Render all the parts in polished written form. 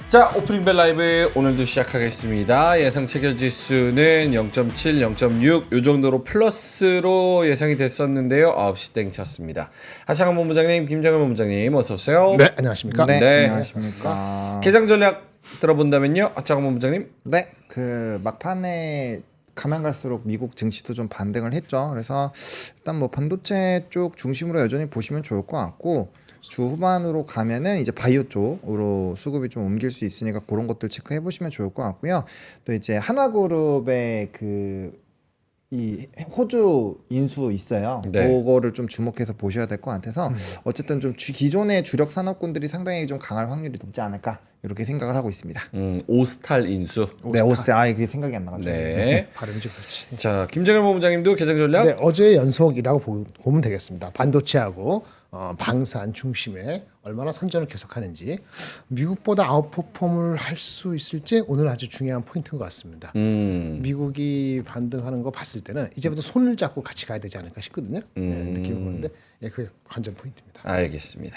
자, 오프닝벨 라이브 오늘도 시작하겠습니다. 예상 체결 지수는 0.7, 0.6 요 정도로 플러스로 예상이 됐었는데요. 9시 땡 쳤습니다. 하창원 본부장님, 김정은 본부장님 어서 오세요. 네, 안녕하십니까? 네. 안녕하십니까. 개장 전략 들어본다면요. 하창원 본부장님. 네, 그 막판에 가면 갈수록 미국 증시도 좀 반등을 했죠. 그래서 일단 뭐 반도체 쪽 중심으로 여전히 보시면 좋을 것 같고, 주 후반으로 가면은 이제 바이오 쪽으로 수급이 좀 옮길 수 있으니까 그런 것들 체크해 보시면 좋을 것 같고요. 또 이제 한화그룹의 이 호주 인수 있어요. 네. 그거를 좀 주목해서 보셔야 될 것 같아서 어쨌든 좀 기존의 주력 산업군들이 상당히 좀 강할 확률이 높지 않을까 이렇게 생각을 하고 있습니다. 오스탈 인수. 네, 오스테 그게 생각이 안 나가지고. 네. 발음이 좀 그렇지. 자, 김정은 본부장님도 개장 전략. 네, 어제 연속이라고 보면 되겠습니다. 반도체하고 방산 중심에 얼마나 선전을 계속하는지 미국보다 아웃퍼폼을 할 수 있을지 오늘 아주 중요한 포인트인 것 같습니다. 미국이 반등하는 거 봤을 때는 이제부터 손을 잡고 같이 가야 되지 않을까 싶거든요. 네, 느낌이 보는데 그게 관전 포인트입니다. 알겠습니다.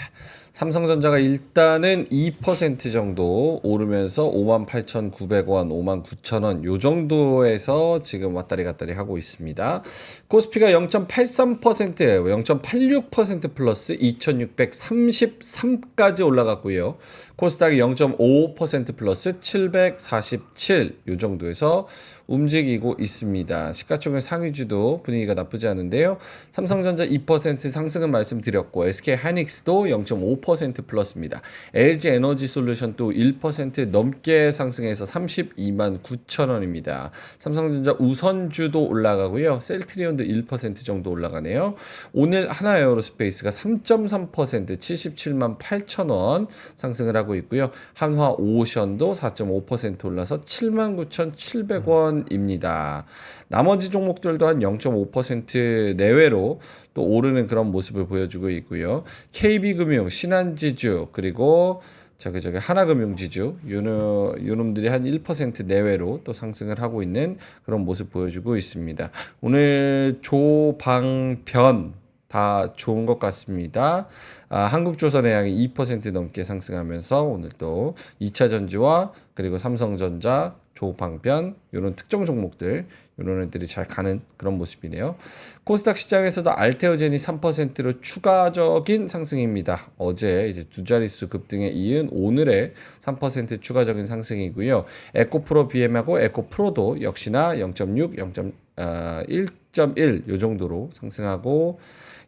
삼성전자가 일단은 2% 정도 오르면서 58,900원, 59,000원 요 정도에서 지금 왔다리 갔다리 하고 있습니다. 코스피가 0.83%, 0.86% 플러스 2,633까지 올라갔고요. 코스닥이 0.55% 플러스 747 요 정도에서 움직이고 있습니다. 시가총액 상위주도 분위기가 나쁘지 않은데요. 삼성전자 2% 상승은 말씀드렸고 SK 하이닉스도 0.5% 플러스입니다. LG 에너지 솔루션도 1% 넘게 상승해서 32만 9천 원입니다. 삼성전자 우선주도 올라가고요. 셀트리온도 1% 정도 올라가네요. 오늘 하나에어로스페이스가 3.3% 77만 8천 원 상승을 하고 있고요. 한화오션도 4.5% 올라서 7만 9,700원입니다. 나머지 종목들도 한 0.5% 내외로 또 오르는 그런 모습을 보여주고 있고요. KB금융, 신한지주 그리고 저기 하나금융지주 요놈들이 한 1% 내외로 또 상승을 하고 있는 그런 모습 보여주고 있습니다. 오늘 조방변 다 좋은 것 같습니다. 한국조선해양이 2% 넘게 상승하면서 오늘 또 2차전지와 그리고 삼성전자, 조방변 이런 특정 종목들 이런 애들이 잘 가는 그런 모습이네요. 코스닥 시장에서도 알테오젠이 3%로 추가적인 상승입니다. 어제 이제 두 자릿수 급등에 이은 오늘의 3% 추가적인 상승이고요. 에코프로 BM하고 에코프로도 역시나 0.6, 1.1 요 정도로 상승하고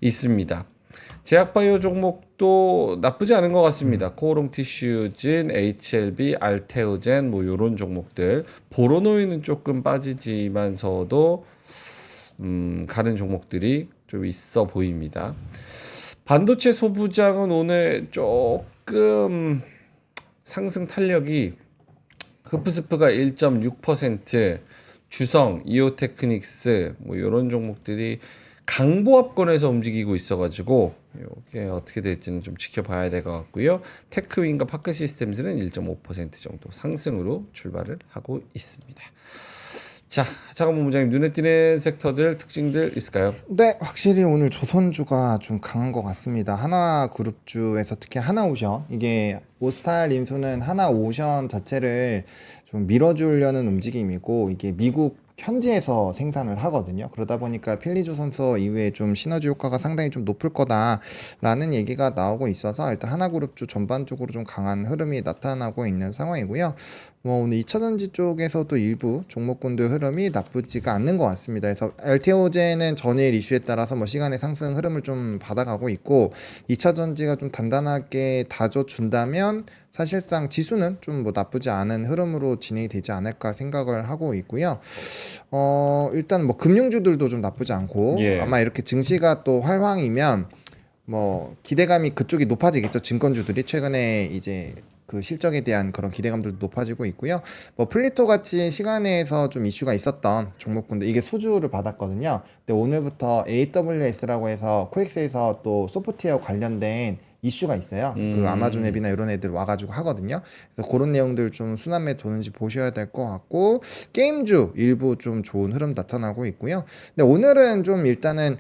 있습니다. 제약바이오 종목도 나쁘지 않은 것 같습니다. 코오롱 티슈진, HLB, 알테오젠 뭐 요런 종목들. 보로노이는 조금 빠지지만서도 가는 종목들이 좀 있어 보입니다. 반도체 소부장은 오늘 조금 상승 탄력이 흡스프가 1.6%, 주성, 이오테크닉스 뭐 요런 종목들이 강보합권에서 움직이고 있어가지고 이게 어떻게 될지는 좀 지켜봐야 될 것 같고요. 테크윈과 파크시스템즈는 1.5% 정도 상승으로 출발을 하고 있습니다. 자, 차관 본부장님 눈에 띄는 섹터들 특징들 있을까요? 네, 확실히 오늘 조선주가 좀 강한 것 같습니다. 하나그룹주에서 특히 하나오션, 이게 오스탈 인수는 하나오션 자체를 좀 밀어주려는 움직임이고, 이게 미국 현지에서 생산을 하거든요. 그러다 보니까 필리조선소 이후에 좀 시너지 효과가 상당히 좀 높을 거다라는 얘기가 나오고 있어서 일단 하나그룹주 전반적으로 좀 강한 흐름이 나타나고 있는 상황이고요. 뭐 오늘 2차전지 쪽에서도 일부 종목군들 흐름이 나쁘지가 않는 것 같습니다. 그래서 알테오젠은 전일 이슈에 따라서 뭐 시간의 상승 흐름을 좀 받아가고 있고 2차전지가 좀 단단하게 다져준다면 사실상 지수는 좀 뭐 나쁘지 않은 흐름으로 진행이 되지 않을까 생각을 하고 있고요. 일단 뭐 금융주들도 좀 나쁘지 않고 아마 이렇게 증시가 또 활황이면 뭐 기대감이 그쪽이 높아지겠죠. 증권주들이 최근에 이제 그 실적에 대한 그런 기대감들도 높아지고 있고요. 뭐 플리토 같이 시간에서 좀 이슈가 있었던 종목군들 이게 수주를 받았거든요. 근데 오늘부터 AWS라고 해서 코엑스에서 또 소프트웨어 관련된 이슈가 있어요. 그 아마존 앱이나 이런 애들 와가지고 하거든요. 그래서 그런 내용들 좀 순환매 도는지 보셔야 될 것 같고 게임주 일부 좀 좋은 흐름 나타나고 있고요. 근데 오늘은 좀 일단은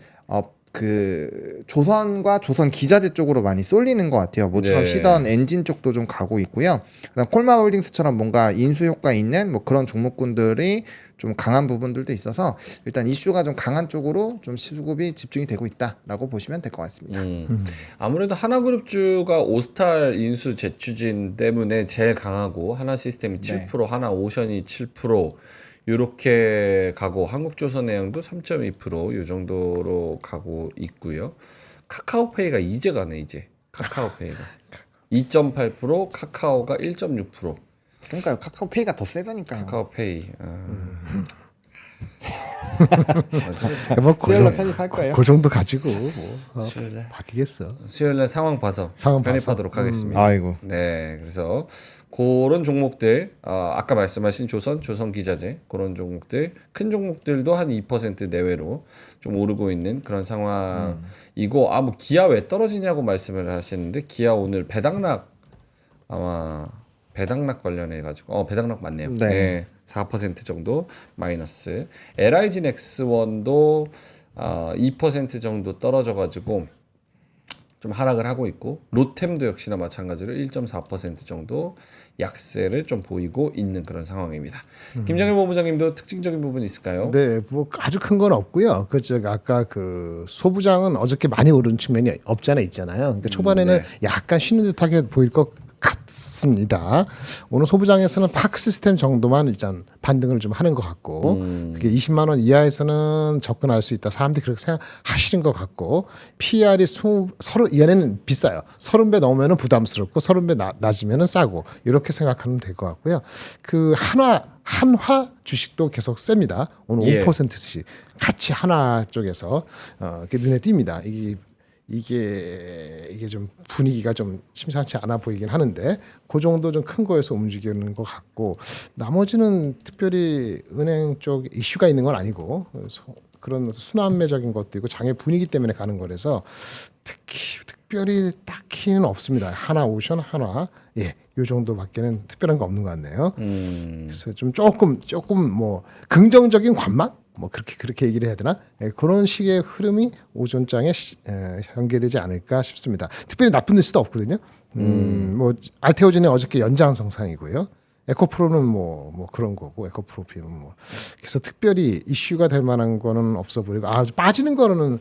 그 조선과 조선 기자재 쪽으로 많이 쏠리는 것 같아요. 모처럼 네. 시던 엔진 쪽도 좀 가고 있고요. 그다음 콜마홀딩스처럼 뭔가 인수 효과 있는 뭐 그런 종목군들이 좀 강한 부분들도 있어서 일단 이슈가 좀 강한 쪽으로 좀 수급이 집중이 되고 있다라고 보시면 될 것 같습니다. 아무래도 하나그룹주가 오스탈 인수 재추진 때문에 제일 강하고 하나시스템이 7%, 하나오션이 7%, 요렇게 가고 한국조선해양도 3.2%요 정도로 가고 있고요. 카카오페이가 이제 가네 이제. 카카오페이가 2.8%, 카카오가 1.6%. 그러니까요. 카카오페이가 더 세다니까요. 카카오페이. 뭐 수요일날 편입할 거예요. 그 정도 가지고 뭐 수요일날 바뀌겠어. 수요일날 상황 봐서 상황 편입하도록 하겠습니다. 아이고. 네, 그래서 그런 종목들 아까 말씀하신 조선 기자재 그런 종목들 큰 종목들도 한 2% 내외로 좀 오르고 있는 그런 상황이고 뭐 기아 왜 떨어지냐고 말씀을 하시는데 기아 오늘 배당락 아마 배당락 관련해 가지고 배당락 맞네요. 네. 네. 4% 정도 마이너스. LIG 넥스원도 2% 정도 떨어져 가지고 좀 하락을 하고 있고 롯템도 역시나 마찬가지로 1.4% 정도 약세를 좀 보이고 있는 그런 상황입니다. 김정일 본부장님도 특징적인 부분 있을까요? 네, 뭐 아주 큰 건 없고요. 그저 아까 그 소부장은 어저께 많이 오른 측면이 없잖아 있잖아요. 그러니까 초반에는 네. 약간 쉬는 듯하게 보일 것 같습니다. 오늘 소부장에서는 파크 시스템 정도만 일단 반등을 좀 하는 것 같고 그게 20만 원 이하에서는 접근할 수 있다. 사람들이 그렇게 생각하시는 것 같고 PR이 얘네는 비싸요. 30배 넘으면 부담스럽고 30배 낮으면 싸고 이렇게 생각하면 될 것 같고요. 그 한화 주식도 계속 셉니다. 오늘 예. 5%씩 같이 한화 쪽에서 이렇게 눈에 띕니다. 이게 좀 분위기가 좀 심상치 않아 보이긴 하는데 그 정도 좀 큰 거에서 움직이는 것 같고 나머지는 특별히 은행 쪽 이슈가 있는 건 아니고 그런 순환매적인 것도 있고 장의 분위기 때문에 가는 거라서 특별히 딱히는 없습니다. 하나오션 하나 요 정도밖에는 특별한 거 없는 것 같네요. 그래서 좀 조금 뭐 긍정적인 관망 뭐 그렇게 얘기를 해야 되나? 그런 식의 흐름이 오전장에 현계되지 않을까 싶습니다. 특별히 나쁜 뉴스도 없거든요. 뭐 알테오진의 어저께 연장 성상이고요. 에코프로는 뭐 그런 거고 에코프로피는 뭐 그래서 특별히 이슈가 될 만한 거는 없어 보이고 빠지는 거는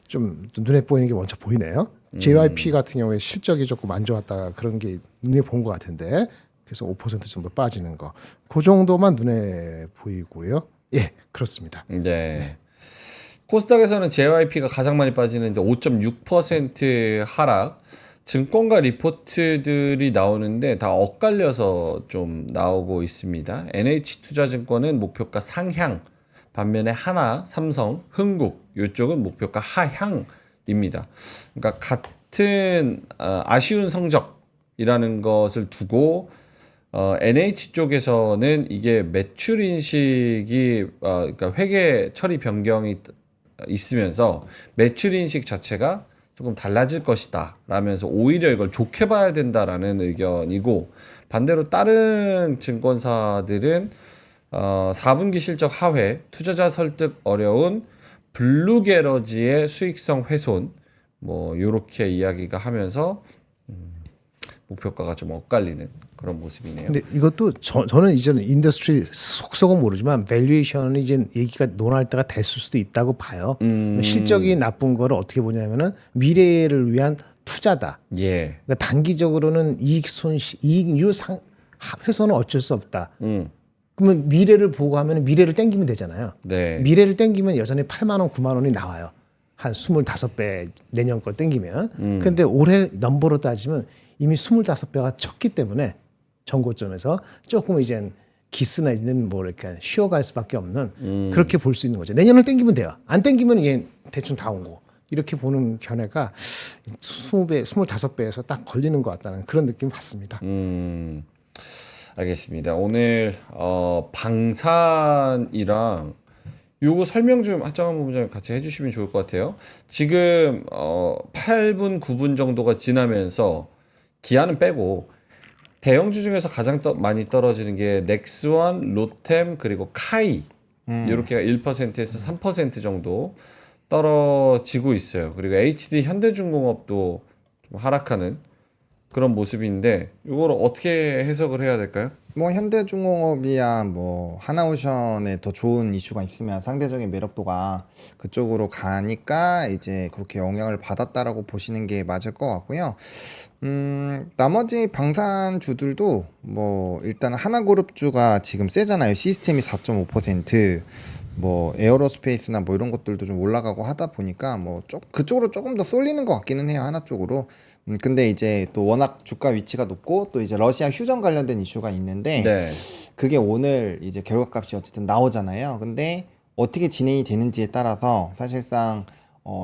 좀 눈에 보이는 게 먼저 보이네요. JYP 같은 경우에 실적이 조금 안 좋았다가 그런 게 눈에 본 것 같은데 그래서 5% 정도 빠지는 거, 그 정도만 눈에 보이고요. 예, 그렇습니다. 네. 코스닥에서는 JYP가 가장 많이 빠지는데 5.6% 하락. 증권가 리포트들이 나오는데 다 엇갈려서 좀 나오고 있습니다. NH투자증권은 목표가 상향, 반면에 하나, 삼성, 흥국 이쪽은 목표가 하향입니다. 그러니까 같은 아쉬운 성적이라는 것을 두고 NH 쪽에서는 이게 매출 인식이 그러니까 회계 처리 변경이 있으면서 매출 인식 자체가 조금 달라질 것이다 라면서 오히려 이걸 좋게 봐야 된다라는 의견이고, 반대로 다른 증권사들은 4분기 실적 하회, 투자자 설득 어려운 블루게러지의 수익성 훼손 뭐 요렇게 이야기가 하면서 목표가가 좀 엇갈리는 그런 모습이네요. 근데 이것도 저는 이제는 인더스트리 속속은 모르지만 밸류에이션이 이제 얘기가 논할 때가 됐을 수도 있다고 봐요. 실적이 나쁜 거를 어떻게 보냐면은 미래를 위한 투자다. 예. 그러니까 단기적으로는 이익률 훼손은 어쩔 수 없다. 그러면 미래를 보고 하면 미래를 땡기면 되잖아요. 네. 미래를 땡기면 여전히 8만 원, 9만 원이 나와요. 한 25배 내년 걸 땡기면. 근데 올해 넘버로 따지면 이미 25배가 쳤기 때문에 전고점에서 조금 이젠 기스나 있는 뭐 이렇게 쉬어갈 수밖에 없는 그렇게 볼 수 있는 거죠. 내년을 땡기면 돼요. 안 땡기면 이게 대충 다 온 거. 이렇게 보는 견해가 20배, 25배에서 딱 걸리는 것 같다는 그런 느낌 받습니다. 알겠습니다. 오늘 방산이랑 요거 설명 좀 하정환 본부장님 같이 해주시면 좋을 것 같아요. 지금 8분, 9분 정도가 지나면서 기아는 빼고 대형주 중에서 가장 많이 떨어지는 게 넥스원, 롯템 그리고 카이 이렇게가 1%에서 3% 정도 떨어지고 있어요. 그리고 HD 현대중공업도 좀 하락하는 그런 모습인데 이걸 어떻게 해석을 해야 될까요? 뭐 현대중공업이야 뭐 하나오션에 더 좋은 이슈가 있으면 상대적인 매력도가 그쪽으로 가니까 이제 그렇게 영향을 받았다라고 보시는 게 맞을 것 같고요. 나머지 방산주들도 뭐 일단 하나그룹주가 지금 세잖아요. 시스템이 4.5%, 뭐 에어로스페이스나 뭐 이런 것들도 좀 올라가고 하다 보니까 뭐 그쪽으로 조금 더 쏠리는 것 같기는 해요. 하나 쪽으로. 근데 이제 또 워낙 주가 위치가 높고 또 이제 러시아 휴전 관련된 이슈가 있는데 네. 그게 오늘 이제 결과값이 어쨌든 나오잖아요. 근데 어떻게 진행이 되는지에 따라서 사실상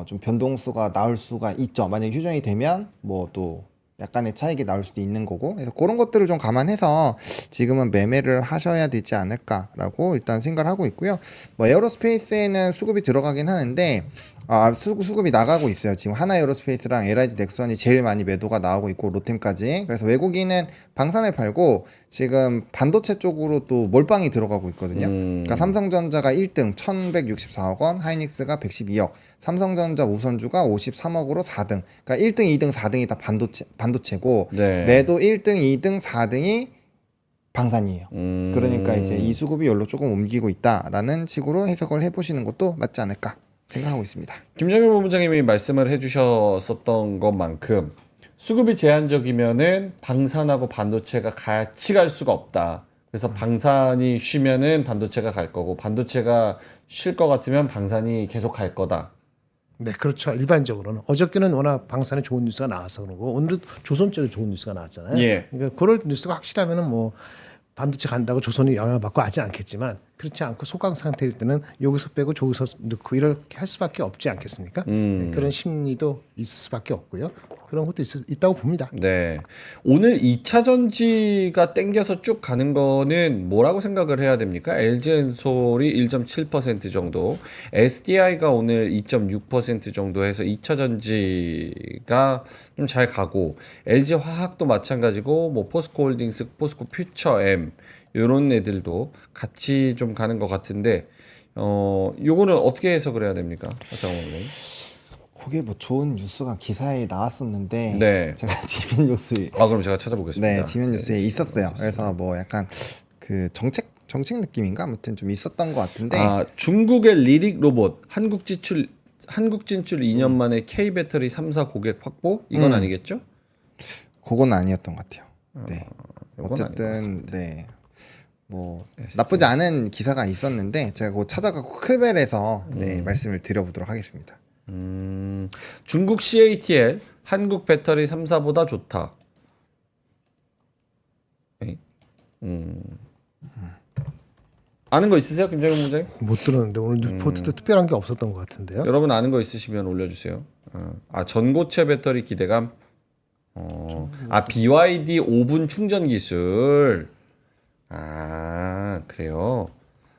좀 변동수가 나올 수가 있죠. 만약에 휴전이 되면 뭐 또 약간의 차익이 나올 수도 있는 거고, 그래서 그런 것들을 좀 감안해서 지금은 매매를 하셔야 되지 않을까라고 일단 생각을 하고 있고요. 뭐 에어로스페이스에는 수급이 들어가긴 하는데 수급이 나가고 있어요. 지금 하나 에어로스페이스랑 LIG 넥슨이 제일 많이 매도가 나오고 있고 로템까지. 그래서 외국인은 방산을 팔고 지금 반도체 쪽으로 또 몰빵이 들어가고 있거든요. 그러니까 삼성전자가 1등 1164억 원, 하이닉스가 112억, 삼성전자 우선주가 53억으로 4등. 그러니까 1등, 2등, 4등이 다 반도체고 네. 매도 1등, 2등, 4등이 방산이에요. 그러니까 이제 이 수급이 여기로 조금 옮기고 있다라는 식으로 해석을 해보시는 것도 맞지 않을까 생각하고 있습니다. 김정일 본부장님이 말씀을 해주셨었던 것만큼 수급이 제한적이면은 방산하고 반도체가 같이 갈 수가 없다. 그래서 방산이 쉬면은 반도체가 갈 거고 반도체가 쉴 것 같으면 방산이 계속 갈 거다. 네, 그렇죠. 일반적으로는 어저께는 워낙 방산에 좋은 뉴스가 나와서 그러고 오늘은 조선쪽에 좋은 뉴스가 나왔잖아요. 예. 그러니까 그럴 뉴스가 확실하면은 뭐 반도체 간다고 조선이 영향을 받고 하진 않겠지만 그렇지 않고 소강 상태일 때는 여기서 빼고 저기서 넣고 이렇게 할 수밖에 없지 않겠습니까? 네, 그런 심리도 있을 수밖에 없고요. 그런 것도 있다고 봅니다. 네. 오늘 2차 전지가 땡겨서 쭉 가는 거는 뭐라고 생각을 해야 됩니까? LG엔솔이 1.7% 정도, SDI가 오늘 2.6% 정도 해서 2차 전지가 좀 잘 가고, LG화학도 마찬가지고, 뭐 포스코홀딩스, 포스코퓨처엠 이런 애들도 같이 좀 가는 것 같은데, 요거는 어떻게 해석을 해야 됩니까? 장원님. 그게 뭐 좋은 뉴스가 기사에 나왔었는데 네. 제가 지면 뉴스 그럼 제가 찾아보겠습니다. 네 지면 뉴스에 있었어요. 그래서 뭐 약간 그 정책 느낌인가 아무튼 좀 있었던 것 같은데 중국의 리릭 로봇 한국 진출 2년 만에 K 배터리 3사 고객 확보 이건 아니겠죠? 그건 아니었던 것 같아요. 네 요건 아닌 것 어쨌든 같습니다. 네. 뭐 나쁘지 않은 기사가 있었는데 제가 그거 찾아가고 클벨에서 네, 말씀을 드려보도록 하겠습니다. 중국 CATL 한국 배터리 3사보다 좋다. 에이? 아는 거 있으세요, 김정일 본부장님? 못 들었는데 오늘 리포트도 특별한 게 없었던 것 같은데요. 여러분 아는 거 있으시면 올려주세요. 전고체 배터리 기대감. BYD 5분 충전 기술. 그래요.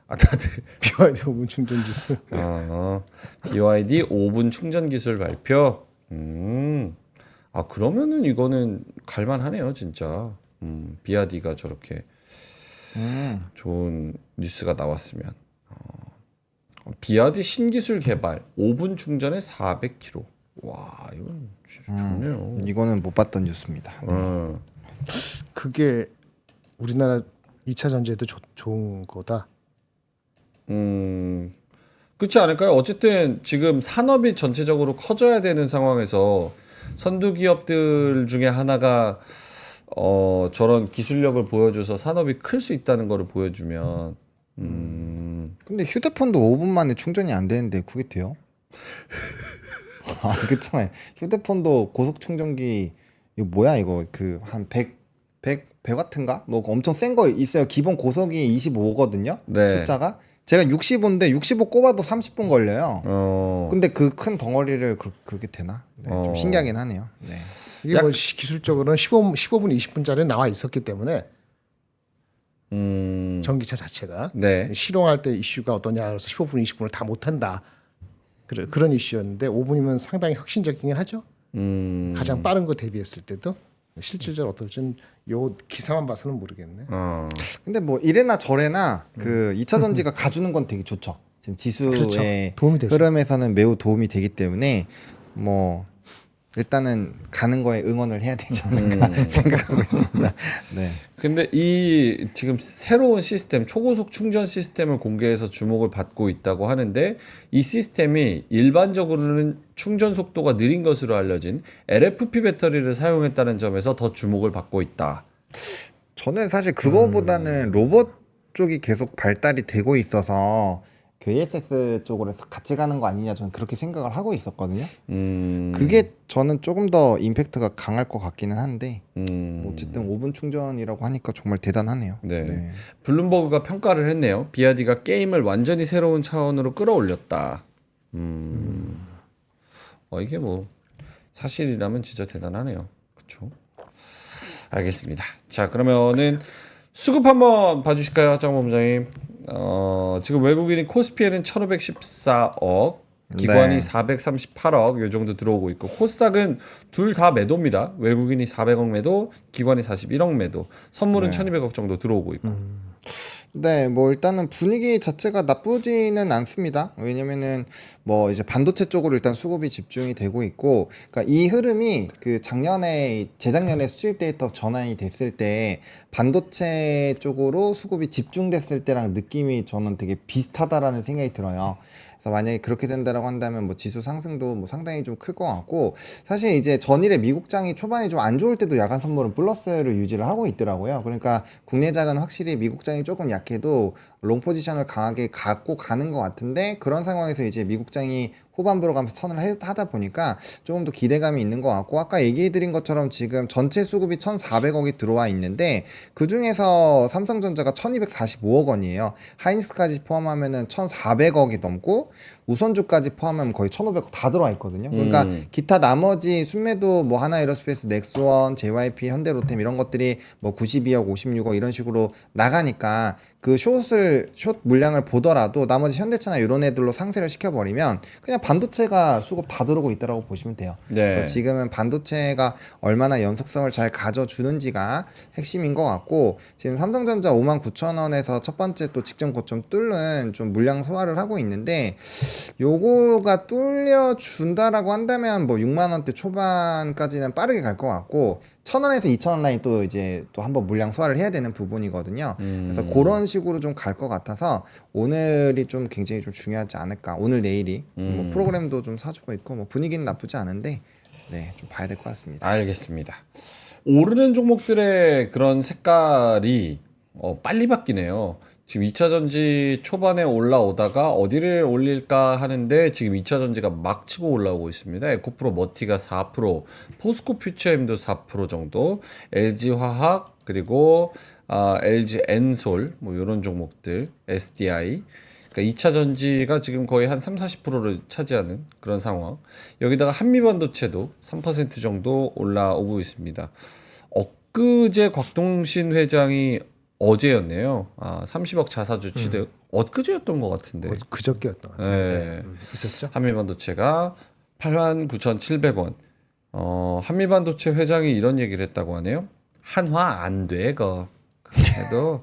다들 BYD 5분 충전 기술. BYD 5분 충전 기술 발표. 그러면은 이거는 갈만하네요, 진짜. BYD가 저렇게 좋은 뉴스가 나왔으면. BYD 신기술 개발 5분 충전에 400km. 와, 이건 진짜 좋네요. 이거는 못 봤던 뉴스입니다. 그게 우리나라 2차 전지에도 좋은 거다. 그렇지 않을까요? 어쨌든 지금 산업이 전체적으로 커져야 되는 상황에서 선두 기업들 중에 하나가 저런 기술력을 보여줘서 산업이 클 수 있다는 거를 보여주면 근데 휴대폰도 5분 만에 충전이 안 되는데 그게 돼요? 그렇잖아요. 휴대폰도 고속 충전기 이거 뭐야 이거 그 한 100 같은가? 뭐 엄청 센 거 있어요. 기본 고속이 25거든요. 네. 숫자가 제가 65인데 65 꼽아도 30분 걸려요. 근데 그 큰 덩어리를 그렇게 되나? 네, 좀 신기하긴 하네요. 네. 이게 뭐 기술적으로는 15분 20분짜리 나와 있었기 때문에 전기차 자체가 네. 실용할 때 이슈가 어떠냐 그래서 15분 20분을 다 못한다 그런 이슈였는데 5분이면 상당히 혁신적이긴 하죠. 가장 빠른 거 대비했을 때도 실질적으로 어떨지는 요 기사만 봐서는 모르겠네. 근데 뭐 이래나 저래나 그 2차 전지가 가주는 건 되게 좋죠. 지금 지수의 그렇죠. 도움이 되죠. 흐름에서는 매우 도움이 되기 때문에 뭐 일단은 가는 거에 응원을 해야 되지 않을까 생각하고 있습니다. 네. 근데 이 지금 새로운 시스템 초고속 충전 시스템을 공개해서 주목을 받고 있다고 하는데 이 시스템이 일반적으로는 충전 속도가 느린 것으로 알려진 LFP 배터리를 사용했다는 점에서 더 주목을 받고 있다. 저는 사실 그거보다는 로봇 쪽이 계속 발달이 되고 있어서 그 ASS 쪽으로 해서 같이 가는 거 아니냐 저는 그렇게 생각을 하고 있었거든요. 그게 저는 조금 더 임팩트가 강할 것 같기는 한데 뭐 어쨌든 5분 충전이라고 하니까 정말 대단하네요. 네. 블룸버그가 평가를 했네요. 비아디가 게임을 완전히 새로운 차원으로 끌어올렸다. 이게 뭐 사실이라면 진짜 대단하네요. 그렇죠? 알겠습니다. 자, 그러면은 수급 한번 봐주실까요, 장 본부장님? 지금 외국인이 코스피에는 1,514억, 기관이 네. 438억 요 정도 들어오고 있고 코스닥은 둘 다 매도입니다. 외국인이 400억 매도, 기관이 41억 매도, 선물은 1,200억 정도 들어오고 있고. 네, 뭐 일단은 분위기 자체가 나쁘지는 않습니다. 왜냐면은 뭐 이제 반도체 쪽으로 일단 수급이 집중이 되고 있고, 그러니까 이 흐름이 그 작년에 재작년에 수입 데이터 전환이 됐을 때 반도체 쪽으로 수급이 집중됐을 때랑 느낌이 저는 되게 비슷하다라는 생각이 들어요. 그래서 만약에 그렇게 된다라고 한다면 뭐 지수 상승도 뭐 상당히 좀 클 것 같고, 사실 이제 전일에 미국장이 초반에 좀 안 좋을 때도 야간 선물은 플러스를 유지를 하고 있더라고요. 그러니까 국내장은 확실히 미국장이 조금 약해도 롱 포지션을 강하게 갖고 가는 것 같은데, 그런 상황에서 이제 미국장이 후반부로 가면서 턴을 하다 보니까 조금 더 기대감이 있는 것 같고, 아까 얘기해드린 것처럼 지금 전체 수급이 1,400억이 들어와 있는데 그 중에서 삼성전자가 1,245억 원이에요. 하이닉스까지 포함하면은 1,400억이 넘고 우선주까지 포함하면 거의 1,500억 다 들어와 있거든요. 그러니까 기타 나머지 순매도 뭐 하나에어스페이스, 넥스원, JYP, 현대로템 이런 것들이 뭐 92억, 56억 이런 식으로 나가니까 그 숏 물량을 보더라도 나머지 현대차나 이런 애들로 상세를 시켜버리면 그냥 반도체가 수급 다 들어오고 있다라고 보시면 돼요. 네. 그래서 지금은 반도체가 얼마나 연속성을 잘 가져주는지가 핵심인 것 같고, 지금 삼성전자 59,000원에서 첫 번째 또 직전 고점 뚫는 좀 물량 소화를 하고 있는데, 요거가 뚫려준다라고 한다면 뭐 6만원대 초반까지는 빠르게 갈 것 같고, 1,000원에서 2,000원 라인 또 이제 또 한번 물량 소화를 해야 되는 부분이거든요. 그래서 그런 식으로 좀 갈 것 같아서 오늘이 좀 굉장히 좀 중요하지 않을까. 오늘 내일이 뭐 프로그램도 좀 사주고 있고 뭐 분위기는 나쁘지 않은데 네, 좀 봐야 될 것 같습니다. 알겠습니다. 오르는 종목들의 그런 색깔이 빨리 바뀌네요. 지금 2차 전지 초반에 올라오다가 어디를 올릴까 하는데 지금 2차 전지가 막 치고 올라오고 있습니다. 에코프로 머티가 4%, 포스코 퓨처엠도 4% 정도, LG화학 그리고 LG 엔솔 뭐 이런 종목들, SDI. 그러니까 2차 전지가 지금 거의 한 30-40%를 차지하는 그런 상황. 여기다가 한미반도체도 3% 정도 올라오고 있습니다. 엊그제 곽동신 회장이 어제였네요. 30억 자사주 취득. 엊그제였던 것 같은데. 그저께였던 것 같아요. 네. 있었죠. 한미반도체가 89,700원. 한미반도체 회장이 이런 얘기를 했다고 하네요. 한화 안 돼, 그래도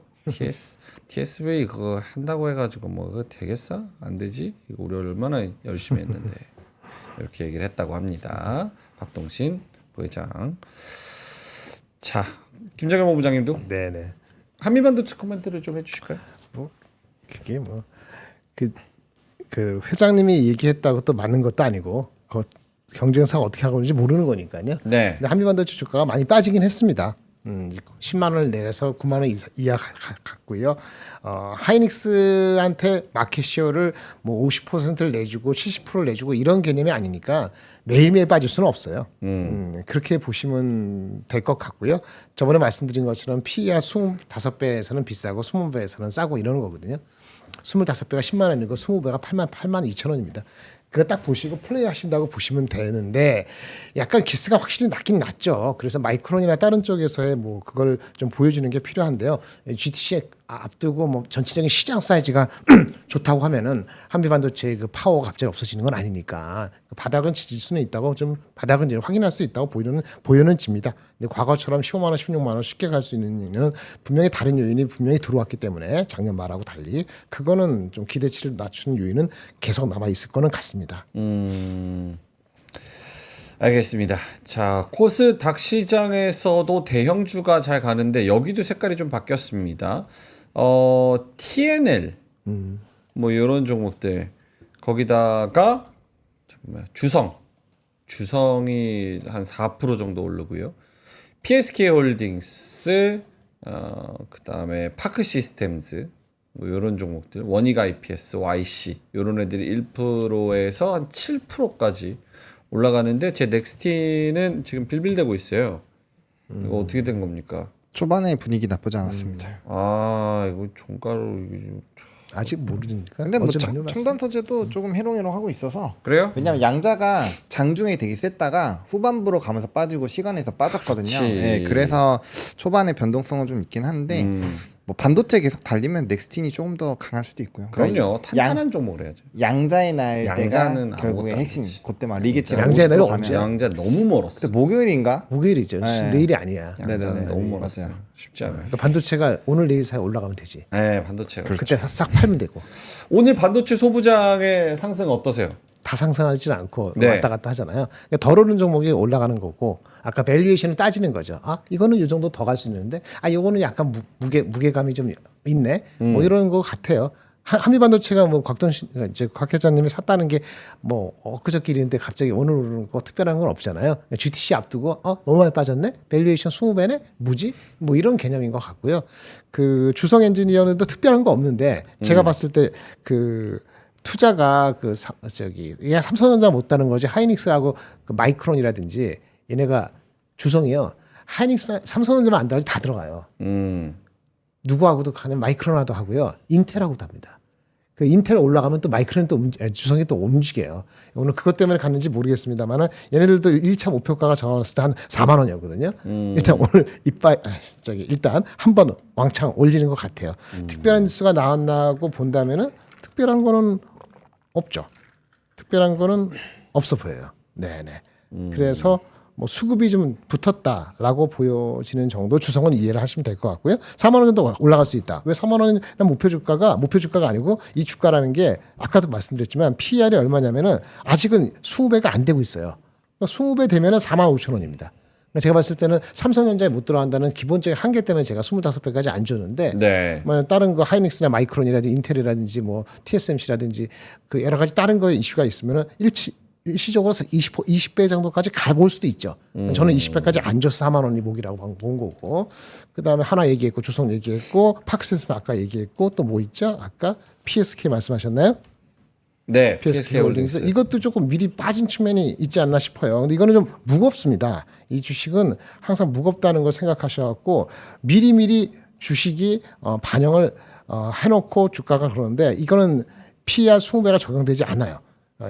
TSV 그거 한다고 해가지고 뭐 그거 되겠어? 안 되지? 이거 우리 얼마나 열심히 했는데 이렇게 얘기를 했다고 합니다. 박동신 부회장. 자, 김정현 본부장님도 네네. 한미반도체 코멘트를 좀 해주실까요? 그게 뭐 그 회장님이 얘기했다고 또 맞는 것도 아니고 그 경쟁사가 어떻게 하고 있는지 모르는 거니까요. 네. 근데 한미반도체 주가가 많이 빠지긴 했습니다. 10만 원을 내려서 9만 원 이하 갔고요. 하이닉스한테 마켓시어를 뭐 50%를 내주고 70%를 내주고 이런 개념이 아니니까 매일매일 빠질 수는 없어요. 그렇게 보시면 될 것 같고요. 저번에 말씀드린 것처럼 PE가 25배에서는 비싸고 20배에서는 싸고 이러는 거거든요. 25배가 10만 원이고 20배가 8만 2천 원입니다. 그거 딱 보시고 플레이 하신다고 보시면 되는데 약간 기스가 확실히 낮긴 낮죠. 그래서 마이크론이나 다른 쪽에서의 뭐 그걸 좀 보여주는 게 필요한데요. GTC 앞두고 뭐 전체적인 시장 사이즈가 좋다고 하면은 한미반도체의 그 파워가 갑자기 없어지는 건 아니니까 그 바닥은 지질 수는 있다고 좀 바닥은 이제 확인할 수 있다고 보여는 집니다. 근데 과거처럼 15만 원, 16만 원 쉽게 갈 수 있는 이유는 분명히 다른 요인이 분명히 들어왔기 때문에 작년 말하고 달리 그거는 좀 기대치를 낮추는 요인은 계속 남아 있을 거는 같습니다. 알겠습니다. 자, 코스닥 시장에서도 대형주가 잘 가는데 여기도 색깔이 좀 바뀌었습니다. TNL 뭐 이런 종목들 거기다가 잠깐만, 주성이 한 4% 정도 오르고요. PSK 홀딩스 그다음에 파크 시스템즈 뭐 이런 종목들 원익 IPS, YC 이런 애들이 1%에서 한 7%까지 올라가는데 제 넥스티는 지금 빌빌대고 있어요. 이거 어떻게 된 겁니까? 초반에 분위기 나쁘지 않았습니다. 아 이거 종가로 이게 아직 모르니까. 근데 뭐 어제 많이 올랐어요. 첨단 소재도 조금 해롱해롱하고 있어서 그래요? 왜냐면 양자가 장중에 되게 셌다가 후반부로 가면서 빠지고 시간에서 빠졌거든요. 그렇지. 네, 그래서 초반에 변동성은 좀 있긴 한데 뭐 반도체 계속 달리면 넥스틴이 조금 더 강할 수도 있고요. 그럼요. 탄탄한 종목을 해야죠. 양자의 날 때가 양자는 결국에 아무것도 핵심. 아니지. 그때 막 리게티 양자의 날은 50% 언제야? 가면 양자 너무 멀었어. 그때 목요일인가? 목요일이죠. 네. 내일이 아니야. 양자는 네네네. 너무 멀었어요. 맞아요. 쉽지 않아요. 그러니까 반도체가 오늘 내일 사이 올라가면 되지. 네, 반도체가. 그때 싹 팔면 되고. 오늘 반도체 소부장의 상승 어떠세요? 다 상승하지는 않고 네. 왔다 갔다 하잖아요. 그러니까 덜 오른 종목이 올라가는 거고 아까 밸류에이션을 따지는 거죠. 아 이거는 이 정도 더 갈 수 있는데 아 이거는 약간 무게감이 좀 있네. 뭐 이런 거 같아요. 한미반도체가 뭐 이제 곽 회장님이 샀다는 게 뭐 엊그저께 일인데 갑자기 오늘 오르는 거 특별한 건 없잖아요. GTC 앞두고 너무 많이 빠졌네. 밸류에이션 20배네. 무지? 뭐 이런 개념인 것 같고요. 그 주성 엔지니어는도 특별한 거 없는데 제가 봤을 때 그 투자가 그냥 삼성전자 못 따는 거지 하이닉스하고 그 마이크론이라든지 얘네가 주성이요. 하이닉스 삼성전자만 안 들어가지 다 들어가요. 누구하고도 가는 마이크론하고도 하고요. 인텔하고도 합니다. 그 인텔 올라가면 또 마이크론이 또 주성이 또 움직여요. 오늘 그것 때문에 갔는지 모르겠습니다만은 얘네들도 1차 목표가가 정했을 때 한 4만 원이었거든요. 일단 오늘 일단 한번 왕창 올리는 것 같아요. 특별한 뉴스가 나왔나고 본다면은 특별한 거는 없죠. 특별한 거는 없어 보여요. 네네. 그래서 뭐 수급이 좀 붙었다라고 보여지는 정도 주성은 이해를 하시면 될 것 같고요. 4만 원 정도 올라갈 수 있다. 왜 4만 원이라는 목표 주가가 아니고 이 주가라는 게 아까도 말씀드렸지만 PER이 얼마냐면은 아직은 20배가 안 되고 있어요. 그러니까 20배 되면은 4만 5천 원입니다. 그러니까 제가 봤을 때는 삼성전자에 못 들어간다는 기본적인 한계 때문에 제가 25배까지 안 줬는데 네. 뭐 다른 거 하이닉스나 마이크론이라든지 인텔이라든지 뭐 TSMC라든지 그 여러 가지 다른 거 이슈가 있으면은 일시적으로 20배 정도까지 가볼 수도 있죠. 저는 20배까지 안 줘서 4만 원이 목이라고 본 거고. 그다음에 하나 얘기했고 주성 얘기했고 팍스는 아까 얘기했고 또 뭐 있죠? 아까 PSK 말씀하셨나요? 네. PSK 홀딩스 이것도 조금 미리 빠진 측면이 있지 않나 싶어요. 근데 이거는 좀 무겁습니다. 이 주식은 항상 무겁다는 걸 생각하셔갖고 미리미리 주식이 반영을 해놓고 주가가 그러는데 이거는 PER 20배가 적용되지 않아요.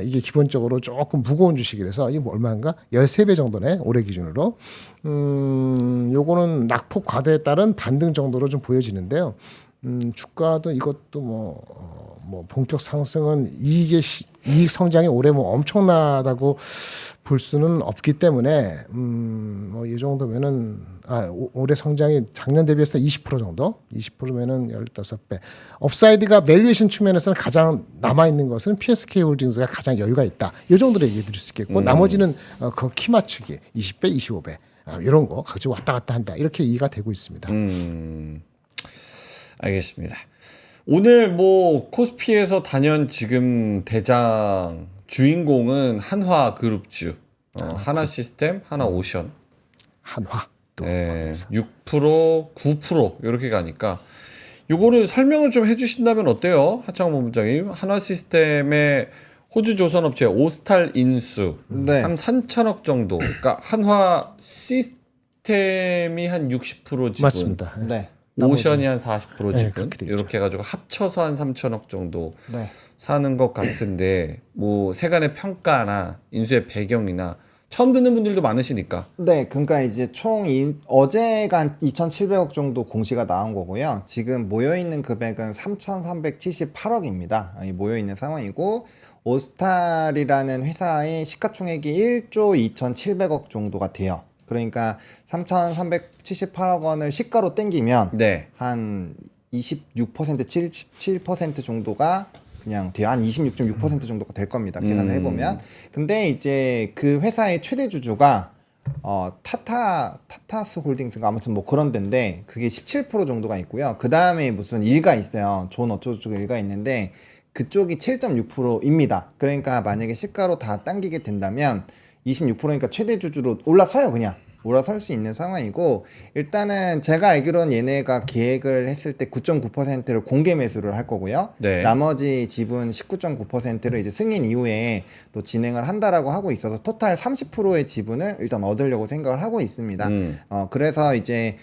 이게 기본적으로 조금 무거운 주식이라서 이게 뭐 얼마인가 13배 정도네 올해 기준으로. 요거는 낙폭 과대에 따른 반등 정도로 좀 보여지는데요. 주가도 이것도 뭐 본격 상승은 이익 성장이 올해 뭐 엄청나다고 볼 수는 없기 때문에 뭐 이 정도면은 올해 성장이 작년 대비해서 20% 정도, 20%면은 15배. 업사이드가 밸류에이션 측면에서는 가장 남아 있는 것은 PSK 홀딩스가 가장 여유가 있다. 이 정도로 얘기해 드릴 수 있겠고 나머지는 그 키 맞추기 20배, 25배 이런 거 가지고 왔다 갔다 한다. 이렇게 이해가 되고 있습니다. 알겠습니다. 오늘 뭐 코스피에서 단연 지금 대장 주인공은 한화 그룹주, 하나 시스템, 하나 오션. 한화 또 네, 6%, 9% 이렇게 가니까 요거를 설명을 좀 해주신다면 어때요, 하창원 본부장님? 하나 시스템의 호주 조선업체 오스탈 인수 네. 한 3천억 정도. 그러니까 한화 시스템이 한 60% 지분. 맞습니다. 네. 오션이 한 40% 네, 지분 그렇게 되겠죠. 이렇게 해가지고 합쳐서 한 3천억 정도 네. 사는 것 같은데 뭐 세간의 평가나 인수의 배경이나 처음 듣는 분들도 많으시니까. 네, 그러니까 이제 어제가 2,700억 정도 공시가 나온 거고요. 지금 모여 있는 금액은 3,378억입니다. 모여 있는 상황이고 오스탈이라는 회사의 시가총액이 1조 2,700억 정도가 돼요. 그러니까 3,378억 원을 시가로 땡기면 네. 한 26%, 77% 정도가 그냥 돼요. 한 26.6% 정도가 될 겁니다. 계산을 해보면. 근데 이제 그 회사의 최대 주주가 타타스 홀딩스가 아무튼 뭐 그런 데인데 그게 17% 정도가 있고요. 그 다음에 무슨 일가 있어요. 존 어쩌고저쩌고 일가 있는데 그쪽이 7.6%입니다. 그러니까 만약에 시가로 다 당기게 된다면 26%니까 최대 주주로 올라서요. 그냥 올라설 수 있는 상황이고 일단은 제가 알기로는 얘네가 계획을 했을 때 9.9%를 공개 매수를 할 거고요. 네. 나머지 지분 19.9%를 이제 승인 이후에 또 진행을 한다라고 하고 있어서 토탈 30%의 지분을 일단 얻으려고 생각을 하고 있습니다. 그래서 이제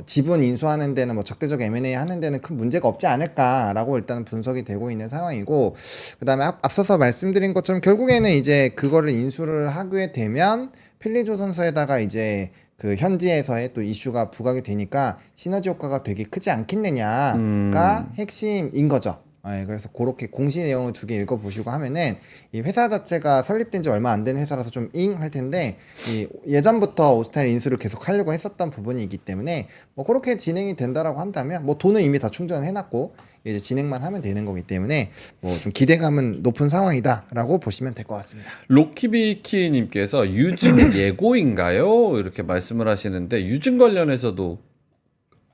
지분 인수하는 데는 뭐 적대적 M&A 하는 데는 큰 문제가 없지 않을까라고 일단 분석이 되고 있는 상황이고 그다음에 앞서서 말씀드린 것처럼 결국에는 이제 그거를 인수를 하게 되면 필리조선소에다가 이제 그 현지에서의 또 이슈가 부각이 되니까 시너지 효과가 되게 크지 않겠느냐가 핵심인 거죠. 네, 그래서 그렇게 공시 내용을 두 개 읽어보시고 하면은 이 회사 자체가 설립된 지 얼마 안 된 회사라서 좀 잉 할 텐데 예전부터 오스타일 인수를 계속 하려고 했었던 부분이기 때문에 뭐 그렇게 진행이 된다라고 한다면 뭐 돈은 이미 다 충전을 해놨고 이제 진행만 하면 되는 거기 때문에 뭐 좀 기대감은 높은 상황이다라고 보시면 될 것 같습니다. 로키비키님께서 유증 예고인가요? 이렇게 말씀을 하시는데 유증 관련해서도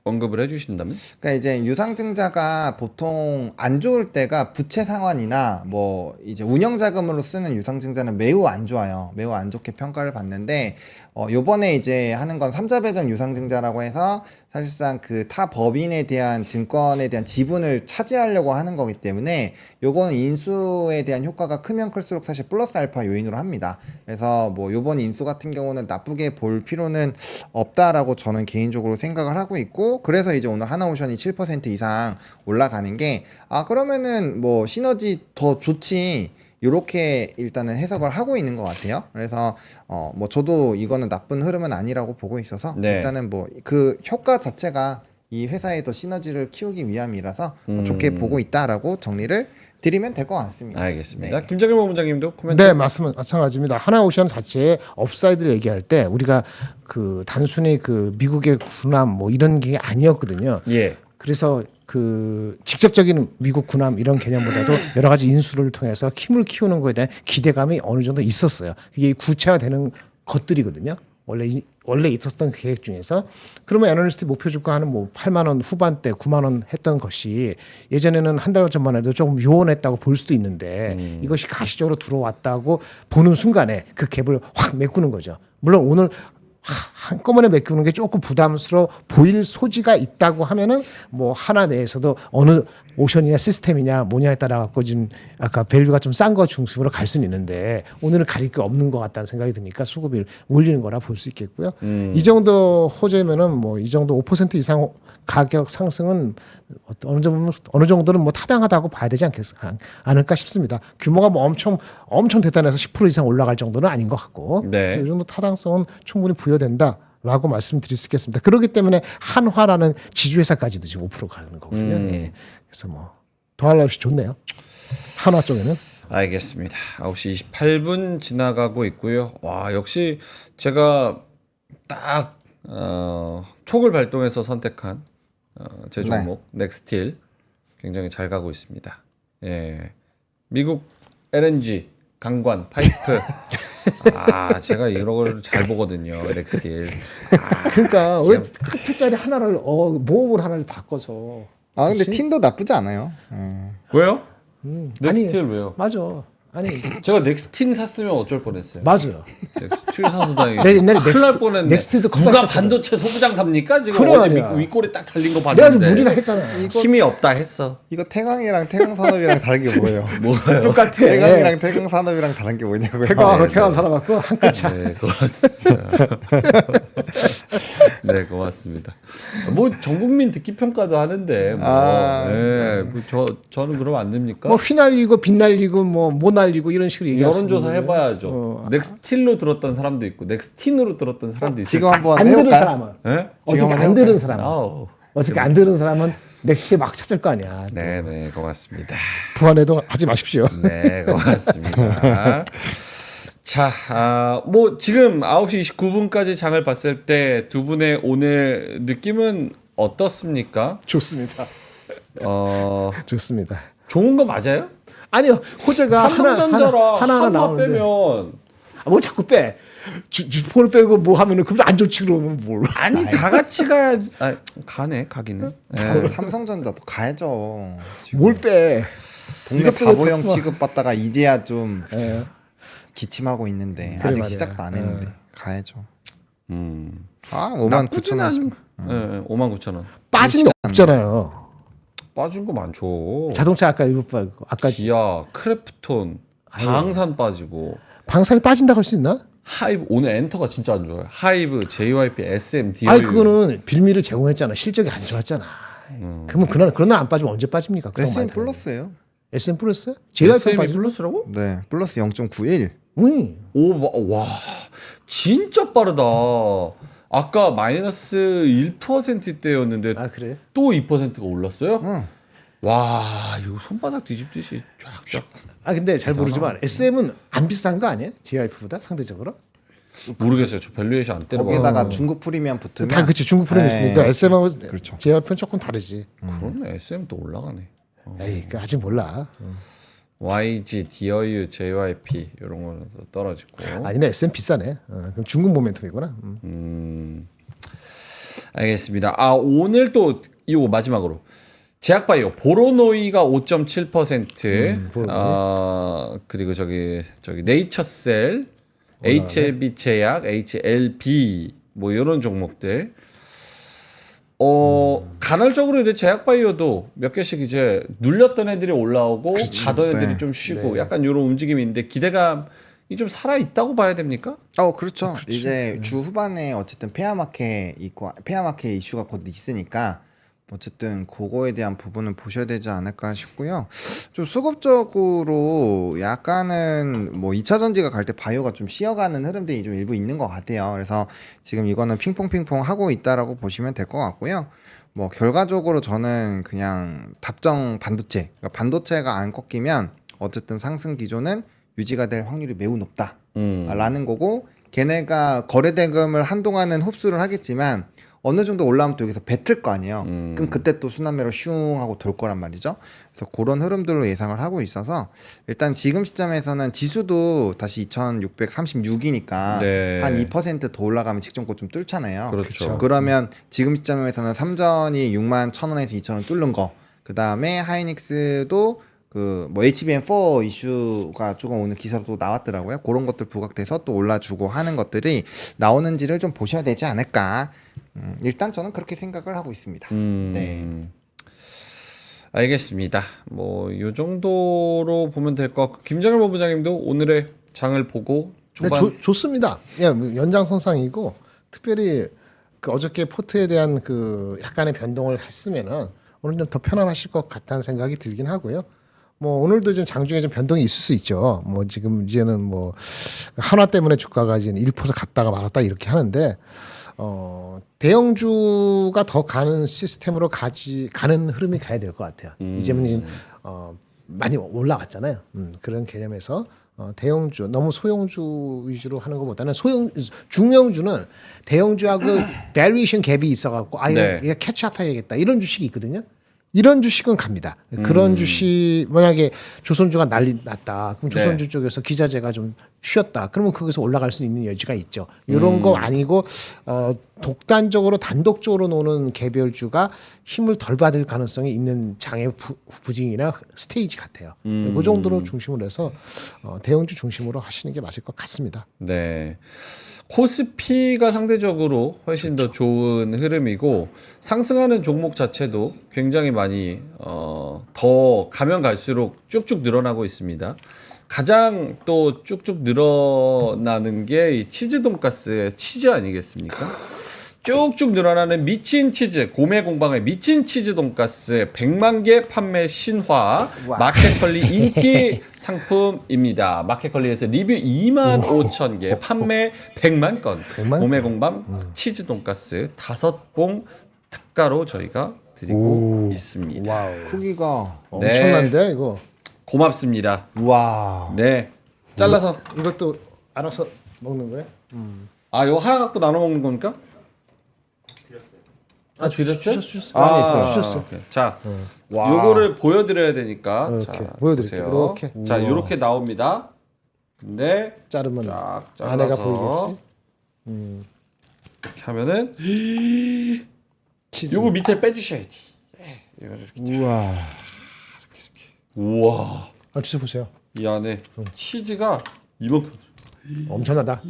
언급을 해주신다면? 그러니까 이제 유상증자가 보통 안 좋을 때가 부채 상환이나 뭐 이제 운영 자금으로 쓰는 유상증자는 매우 안 좋아요. 매우 안 좋게 평가를 받는데 요번에 이제 하는 건 삼자배정 유상증자라고 해서 사실상 그 타 법인에 대한 증권에 대한 지분을 차지하려고 하는 거기 때문에 요거는 인수에 대한 효과가 크면 클수록 사실 플러스 알파 요인으로 합니다. 그래서 뭐 요번 인수 같은 경우는 나쁘게 볼 필요는 없다라고 저는 개인적으로 생각을 하고 있고 그래서 이제 오늘 하나오션이 7% 이상 올라가는 게 그러면은 뭐 시너지 더 좋지 요렇게 일단은 해석을 하고 있는 것 같아요. 그래서 뭐 저도 이거는 나쁜 흐름은 아니라고 보고 있어서 네. 일단은 뭐 그 효과 자체가 이 회사의 더 시너지를 키우기 위함이라서 좋게 보고 있다라고 정리를 드리면 될 것 같습니다. 알겠습니다. 네. 김정일 본부장님도 코멘트. 네, 맞습니다. 마찬가지입니다. 하나오션 자체의 업사이드를 얘기할 때 우리가 그 단순히 그 미국의 군함 뭐 이런 게 아니었거든요. 예. 그래서 그 직접적인 미국 군함 이런 개념보다도 여러 가지 인수를 통해서 힘을 키우는 것에 대한 기대감이 어느 정도 있었어요. 이게 구체화되는 것들이거든요. 원래 있었던 계획 중에서 그러면 애널리스트 목표 주가는 뭐 8만 원 후반대 9만 원 했던 것이 예전에는 한 달 전만 해도 조금 요원했다고 볼 수도 있는데 이것이 가시적으로 들어왔다고 보는 순간에 그 갭을 확 메꾸는 거죠. 물론 오늘 한꺼번에 메꾸는 게 조금 부담스러워 보일 소지가 있다고 하면은 뭐 하나 내에서도 어느 오션이냐 시스템이냐 뭐냐에 따라 갖고 지금 아까 밸류가 좀 싼 거 중심으로 갈 수는 있는데 오늘은 가릴 게 없는 것 같다는 생각이 드니까 수급이 올리는 거라 볼 수 있겠고요. 이 정도 호재면은 뭐 이 정도 5% 이상 가격 상승은 어느 정도는 뭐 타당하다고 봐야 되지 않을까 싶습니다. 규모가 뭐 엄청 대단해서 10% 이상 올라갈 정도는 아닌 것 같고 네. 이 정도 타당성은 충분히 부여된다라고 말씀드릴 수 있겠습니다. 그렇기 때문에 한화라는 지주회사까지도 지금 5% 가는 거거든요. 예. 그래서 뭐 더할 날 없이 좋네요. 한화 쪽에는. 알겠습니다. 9시 28분 지나가고 있고요. 와, 역시 제가 딱 촉을 발동해서 선택한 제 종목 넥스틸 굉장히 잘 가고 있습니다. 예. 미국 LNG 강관 파이프 제가 이런 걸 잘 보거든요. 넥스틸. 그러니까 왜 끝자리 하나를 모음을 하나를 바꿔서 근데 팀도 나쁘지 않아요. 왜요? 아니, 넥스틸 왜요? 맞아. 아니 제가 넥스틴 샀으면 어쩔 뻔했어요. 맞아요. 넥스틸 사서 다행히 내 옛날에 큰일 날 뻔했네. 넥스틸도 누가 컸었거든. 반도체 소부장 삽니까? 지금 그래 어제 말이야. 윗골에 딱 달린 거 내가 좀 봤는데 무리를 했잖아. 힘이 없다 했어. 이거 태광이랑 태광산업이랑 다른 게 뭐예요? 뭐가요? 똑같아. 태광이랑 태광산업이랑 다른 게 뭐냐고요? 태가 살아갖고 한 끗 차. 네, 고맙습니다. 네, 고맙습니다. 뭐 전국민 듣기 평가도 하는데 뭐, 네, 뭐 저는 그러면 안 됩니까? 뭐 휘날리고 빛날리고 뭐 못 날리고 이런 식으로 얘기하시는 여론조사 해봐야죠. 넥스틸로 들었던 사람도 있고 넥스틴으로 들었던 사람도 있어요. 지금 한번 안 들은 해볼까요? 사람은 예? 어차피 한번 안 들은 해볼까요? 사람은 아우. 어차피 안 들은 사람은 넥스트에 막 찾을 거 아니야. 네네 고맙습니다. 부안해도 하지 마십시오. 네 고맙습니다. 자, 뭐 지금 9시 29분까지 장을 봤을 때 두 분의 오늘 느낌은 어떻습니까? 좋습니다. 좋습니다. 좋은 거 맞아요? 아니요, 호재가 삼성전자랑 하나 하나 나오는데 빼면 뭘 자꾸 빼? 주폰을 빼고 뭐 하면은 그럼 안 좋지 그러면 뭘? 아니 다 같이 가네 가기는. 예. 삼성전자도 가야죠. 지금 뭘 빼? 동네 이것 빼고 바보형 자꾸만- 취급받다가 이제야 좀 예. 기침하고 있는데 그래 아직 말이야. 시작도 안 했는데 가야죠. 음. 59,000원. 예, 59,000원. 빠진 게 없잖아요. 빠진 거 많죠. 자동차 아까 일부 빠지고 아까 기아, 크래프톤, 방산 빠지고. 방산이 빠진다고 할 수 있나? 하이브 오늘 엔터가 진짜 안 좋아요. 하이브, JYP, SM, DOU. 아니 그거는 빌미를 제공했잖아. 실적이 안 좋았잖아. 그러면 그런 날 안 빠지면 언제 빠집니까? 그동 SM 많이 타는데. 플러스예요. SM 플러스? JYP SM이 빠지고? 플러스라고? 네, 플러스 0.91. 응. 오, 와, 진짜 빠르다. 아까 마이너스 1%대였는데 아 그래? 또 2%가 올랐어요? 응. 와, 이거 손바닥 뒤집듯이 쫙쫙. 아 근데 잘 모르지만 SM은 안 비싼 거 아니에요? JYP보다 상대적으로? 모르겠어요. 저 밸류에이션 안 때려봐. 거기에다가 중국 프리미엄 붙으면 다 그치 중국 프레임 네. 있으니까 SM하고 그렇죠. JYP는 조금 다르지. 그러네. SM 또 올라가네. 에이 그 아직 몰라. YG, DOU, JYP 이런 거는 또 떨어지고. 아니네 SM 비싸네. 그럼 중국 모멘텀이구나. 알겠습니다. 오늘 또 이거 마지막으로 제약바이오 보로노이가 5.7%, 보로노이. 그리고 저기 네이처셀, HLB 제약, HLB 뭐 이런 종목들. 간헐적으로 이제 제약바이오도 몇 개씩 이제 눌렸던 애들이 올라오고 가던 애들이 네. 좀 쉬고 네. 약간 이런 움직임인데 기대감이 좀 살아 있다고 봐야 됩니까? 그렇죠. 이제 주 후반에 어쨌든 페어마켓 있고 페어마켓 이슈가 곧 있으니까 어쨌든 그거에 대한 부분은 보셔야 되지 않을까 싶고요. 좀 수급적으로 약간은 뭐 2차 전지가 갈 때 바이오가 좀 쉬어가는 흐름들이 좀 일부 있는 것 같아요. 그래서 지금 이거는 핑퐁핑퐁 하고 있다라고 보시면 될 것 같고요. 뭐 결과적으로 저는 그냥 답정 반도체, 그러니까 반도체가 안 꺾이면 어쨌든 상승 기조는 유지가 될 확률이 매우 높다라는 거고, 걔네가 거래 대금을 한동안은 흡수를 하겠지만 어느 정도 올라오면 또 여기서 뱉을 거 아니에요. 그럼 그때 또 순환매로 슝 하고 돌 거란 말이죠. 그래서 그런 흐름들로 예상을 하고 있어서 일단 지금 시점에서는 지수도 다시 2636이니까 네. 한 2% 더 올라가면 직전고 좀 뚫잖아요. 그렇죠. 그러면 지금 시점에서는 삼전이 61,000원에서 2,000원 뚫는 거, 그 다음에 하이닉스도 그 뭐 HBM4 이슈가 조금 오늘 기사로 또 나왔더라고요. 그런 것들 부각돼서 또 올라주고 하는 것들이 나오는지를 좀 보셔야 되지 않을까. 일단 저는 그렇게 생각을 하고 있습니다. 네. 알겠습니다. 뭐 이 정도로 보면 될 것 같고 김정일 본부장님도 오늘의 장을 보고 네, 초반 좋습니다. 그냥 연장선상이고 특별히 그 어저께 포트에 대한 그 약간의 변동을 했으면은 오늘 좀 더 편안하실 것 같다는 생각이 들긴 하고요. 뭐 오늘도 좀 장중에 좀 변동이 있을 수 있죠. 뭐 지금 이제는 뭐 한화 때문에 주가가 이제 1% 갔다가 말았다 이렇게 하는데 대형주가 더 가는 시스템으로 가는 흐름이 가야 될 것 같아요. 이제는 많이 올라왔잖아요. 그런 개념에서 대형주 너무 소형주 위주로 하는 것보다는 중형주는 대형주하고 밸류에이션 갭이 있어갖고 네. 이게 캐치업해야겠다 이런 주식이 있거든요. 이런 주식은 갑니다. 그런 주식 만약에 조선주가 난리 났다. 그럼 조선주 쪽에서 기자재가 좀 쉬었다. 그러면 거기서 올라갈 수 있는 여지가 있죠. 이런 거 아니고 독단적으로 단독적으로 노는 개별주가 힘을 덜 받을 가능성이 있는 장의 부진이나 스테이지 같아요. 그 정도로 중심으로 해서 대형주 중심으로 하시는 게 맞을 것 같습니다. 네. 코스피가 상대적으로 훨씬 더 좋은 흐름이고 상승하는 종목 자체도 굉장히 많이 더 가면 갈수록 쭉쭉 늘어나고 있습니다. 가장 또 쭉쭉 늘어나는 게 이 치즈 돈가스의 치즈 아니겠습니까? 쭉쭉 늘어나는 미친 치즈, 고메 공방의 미친 치즈 돈가스 100만 개 판매 신화 마켓컬리 인기 상품입니다. 마켓컬리에서 리뷰 2만 5천 개, 판매 100만 건. 100만? 고메 공방 치즈 돈가스 5봉 특가로 저희가 드리고 있습니다. 와우. 크기가 엄청난데 이거. 고맙습니다. 와. 네. 잘라서. 이것도 알아서 먹는 거예요? 아, 이거 하나 갖고 나눠 먹는 겁니까? 아, 드렸어요? 주셨어. 안에 있어요. 주셨어. 오케이. 자, 와. 요거를 보여드려야 되니까. 이렇게 자, 보여드릴게요. 보세요. 이렇게. 자, 이렇게 나옵니다. 근데 자르면 쫙 안에가 잘라서 보이겠지? 이렇게 하면은 치즈. 요거 밑에 빼주셔야지. 우와. 우와, 아, 치즈 보세요. 이 안에 치즈가 이만큼 엄청나다.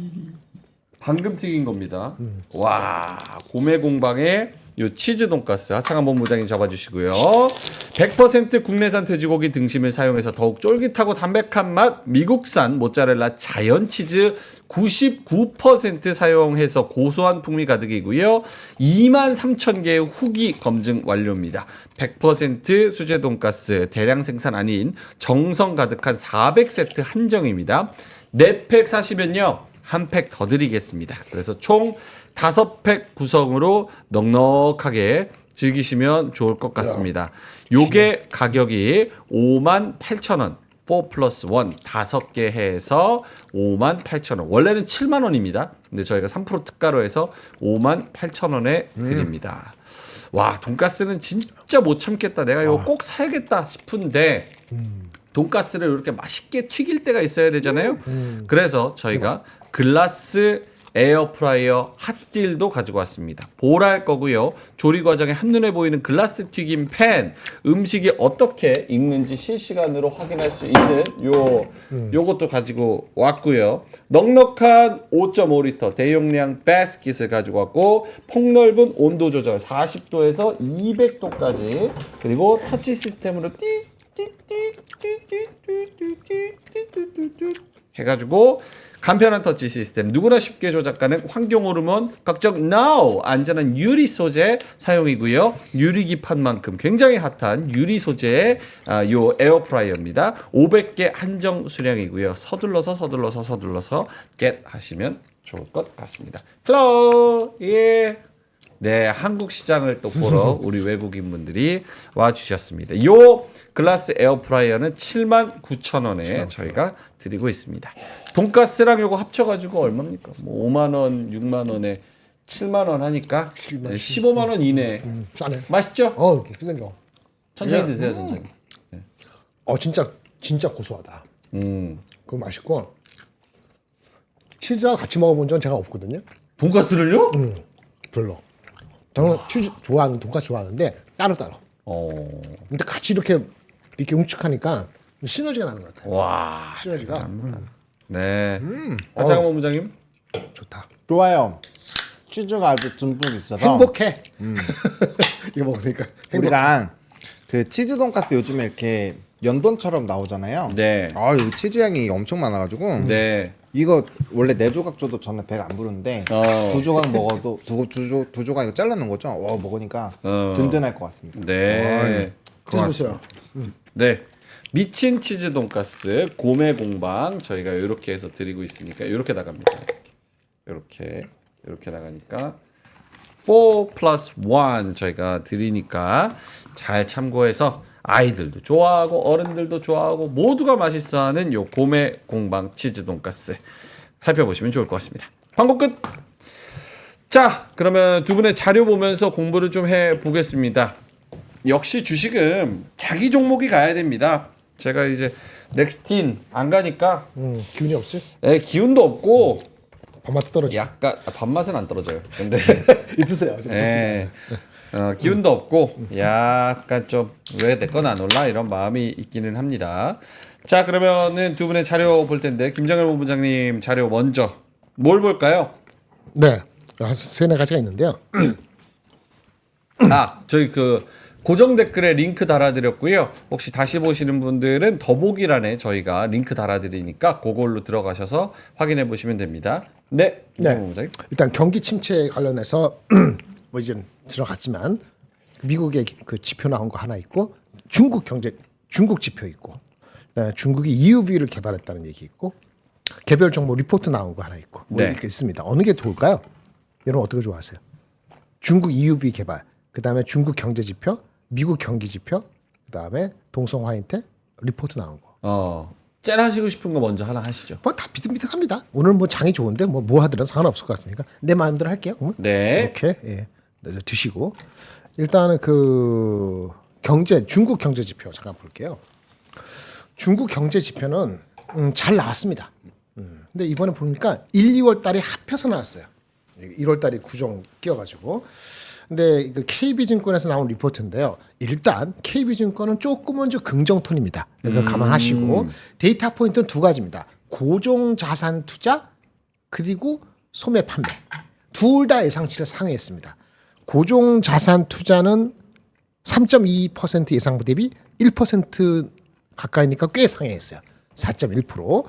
방금 튀긴 겁니다. 와, 고메 공방의 요 치즈 돈가스 하창한 본부장님 잡아주시고요. 100% 국내산 돼지고기 등심을 사용해서 더욱 쫄깃하고 담백한 맛, 미국산 모짜렐라 자연 치즈 99% 사용해서 고소한 풍미 가득이고요. 2만 3천 개의 후기 검증 완료입니다. 100% 수제 돈가스 대량 생산 아닌 정성 가득한 400세트 한정입니다. 4팩 사시면요, 한 팩 더 드리겠습니다. 그래서 총 5팩 구성으로 넉넉하게 즐기시면 좋을 것 같습니다. 요게 가격이 58,000원. 4 플러스 1 5개 해서 58,000원. 원래는 7만 원입니다. 근데 저희가 3% 특가로 해서 58,000원에 드립니다. 와, 돈가스는 진짜 못 참겠다. 내가 이거 꼭 사야겠다 싶은데 돈가스를 이렇게 맛있게 튀길 때가 있어야 되잖아요. 그래서 저희가 글라스 에어프라이어 핫딜도 가지고 왔습니다. 보랄 거고요. 조리 과정에 한눈에 보이는 글라스 튀김 팬, 음식이 어떻게 익는지 실시간으로 확인할 수 있는 요것도 가지고 왔고요. 넉넉한 5.5리터 대용량 바스킷을 가지고 왔고, 폭넓은 온도 조절 40도에서 200도까지, 그리고 터치 시스템으로 해가지고 간편한 터치 시스템, 누구나 쉽게 조작 가능, 환경 호르몬 걱정 NO, 안전한 유리 소재 사용이고요. 유리기판만큼 굉장히 핫한 유리 소재의 요 에어프라이어입니다. 500개 한정 수량이고요. 서둘러서 get 하시면 좋을 것 같습니다. 헬로, 예. 네, 한국 시장을 또 보러 우리 외국인 분들이 와 주셨습니다. 요 글라스 에어프라이어는 79,000원에 저희가 드리고 있습니다. 돈가스랑 요거 합쳐가지고 얼마입니까? 뭐 5만 원, 6만 원에 7만 원 하니까 15만 원 이내. 싸네. 맛있죠? 이렇게 끝낸 거. 천천히 드세요, 천천히. 진짜 고소하다. 그거 맛있고 치즈와 같이 먹어본 적은 제가 없거든요. 돈가스를요? 별로. 저는 치즈 좋아하는 돈가스 좋아하는데 따로. 근데 같이 이렇게 웅축하니까 시너지가 나는 것 같아요. 와, 시너지가 네. 하장원 본부장님. 좋다. 좋아요. 치즈가 아주 듬뿍 있어서 행복해. 이거 먹으니까 행복해. 우리가 그 치즈 돈가스 요즘에 이렇게 연돈처럼 나오잖아요. 네. 아, 여기 치즈 향이 엄청 많아가지고 네. 이거 원래 4조각 줘도 저는 배가 안 부르는데 2조각 먹어도 두 조각 이거 잘라놓은 거죠? 먹으니까 든든할 것 같습니다. 네. 치즈 보세요. 네. 미친 치즈 돈가스 고메 공방 저희가 이렇게 해서 드리고 있으니까 이렇게 나갑니다. 이렇게 나가니까 4 플러스 1 저희가 드리니까 잘 참고해서 아이들도 좋아하고 어른들도 좋아하고 모두가 맛있어하는 요 고메 공방 치즈 돈가스 살펴보시면 좋을 것 같습니다. 광고 끝. 자, 그러면 두 분의 자료 보면서 공부를 좀 해보겠습니다. 역시 주식은 자기 종목이 가야 됩니다. 제가 이제 넥스틴 안 가니까 기운이 없어요? 기운도 없고 밥맛 떨어져. 약간 밥맛은 안 떨어져요. 근데 이 드세요. 좀 드세요. 기운도 없고 약간 좀 왜 내 건 안 올라 이런 마음이 있기는 합니다. 자, 그러면은 두 분의 자료 볼 텐데 김정일 본부장님 자료 먼저 뭘 볼까요? 네, 한 3-4가지가 있는데요. 저희 그 고정 댓글에 링크 달아드렸고요. 혹시 다시 보시는 분들은 더보기란에 저희가 링크 달아드리니까 그걸로 들어가셔서 확인해 보시면 됩니다. 네, 네. 원장님. 일단 경기 침체 관련해서 뭐 이제 들어갔지만 미국의 그 지표 나온 거 하나 있고 중국 지표 있고 중국이 EUV를 개발했다는 얘기 있고 개별 정보 리포트 나온 거 하나 있고 뭐 네. 이렇게 있습니다. 어느 게 좋을까요? 여러분 어떻게 좋아하세요? 중국 EUV 개발, 그다음에 중국 경제 지표, 미국 경기 지표, 그다음에 동성 화인태 리포트 나온 거. 짠하시고 싶은 거 먼저 하나 하시죠. 뭐 다 비슷비슷합니다. 오늘 뭐 장이 좋은데 뭐 하더라도 상관없을 것 같으니까 내 마음대로 할게요. 그러면. 네. 이렇게 예. 네, 드시고 일단은 그 중국 경제 지표 잠깐 볼게요. 중국 경제 지표는 잘 나왔습니다. 근데 이번에 보니까 1, 2월 달에 합해서 나왔어요. 1월 달에 구정 끼어가지고. 근데 그 KB증권에서 나온 리포트인데요. 일단 KB증권은 조금 먼저 긍정 톤입니다. 이거 감안하시고 데이터 포인트는 두 가지입니다. 고종 자산 투자 그리고 소매 판매 둘 다 예상치를 상회했습니다. 고종 자산 투자는 3.2% 예상보 대비 1% 가까이니까 꽤 상회했어요. 4.1%.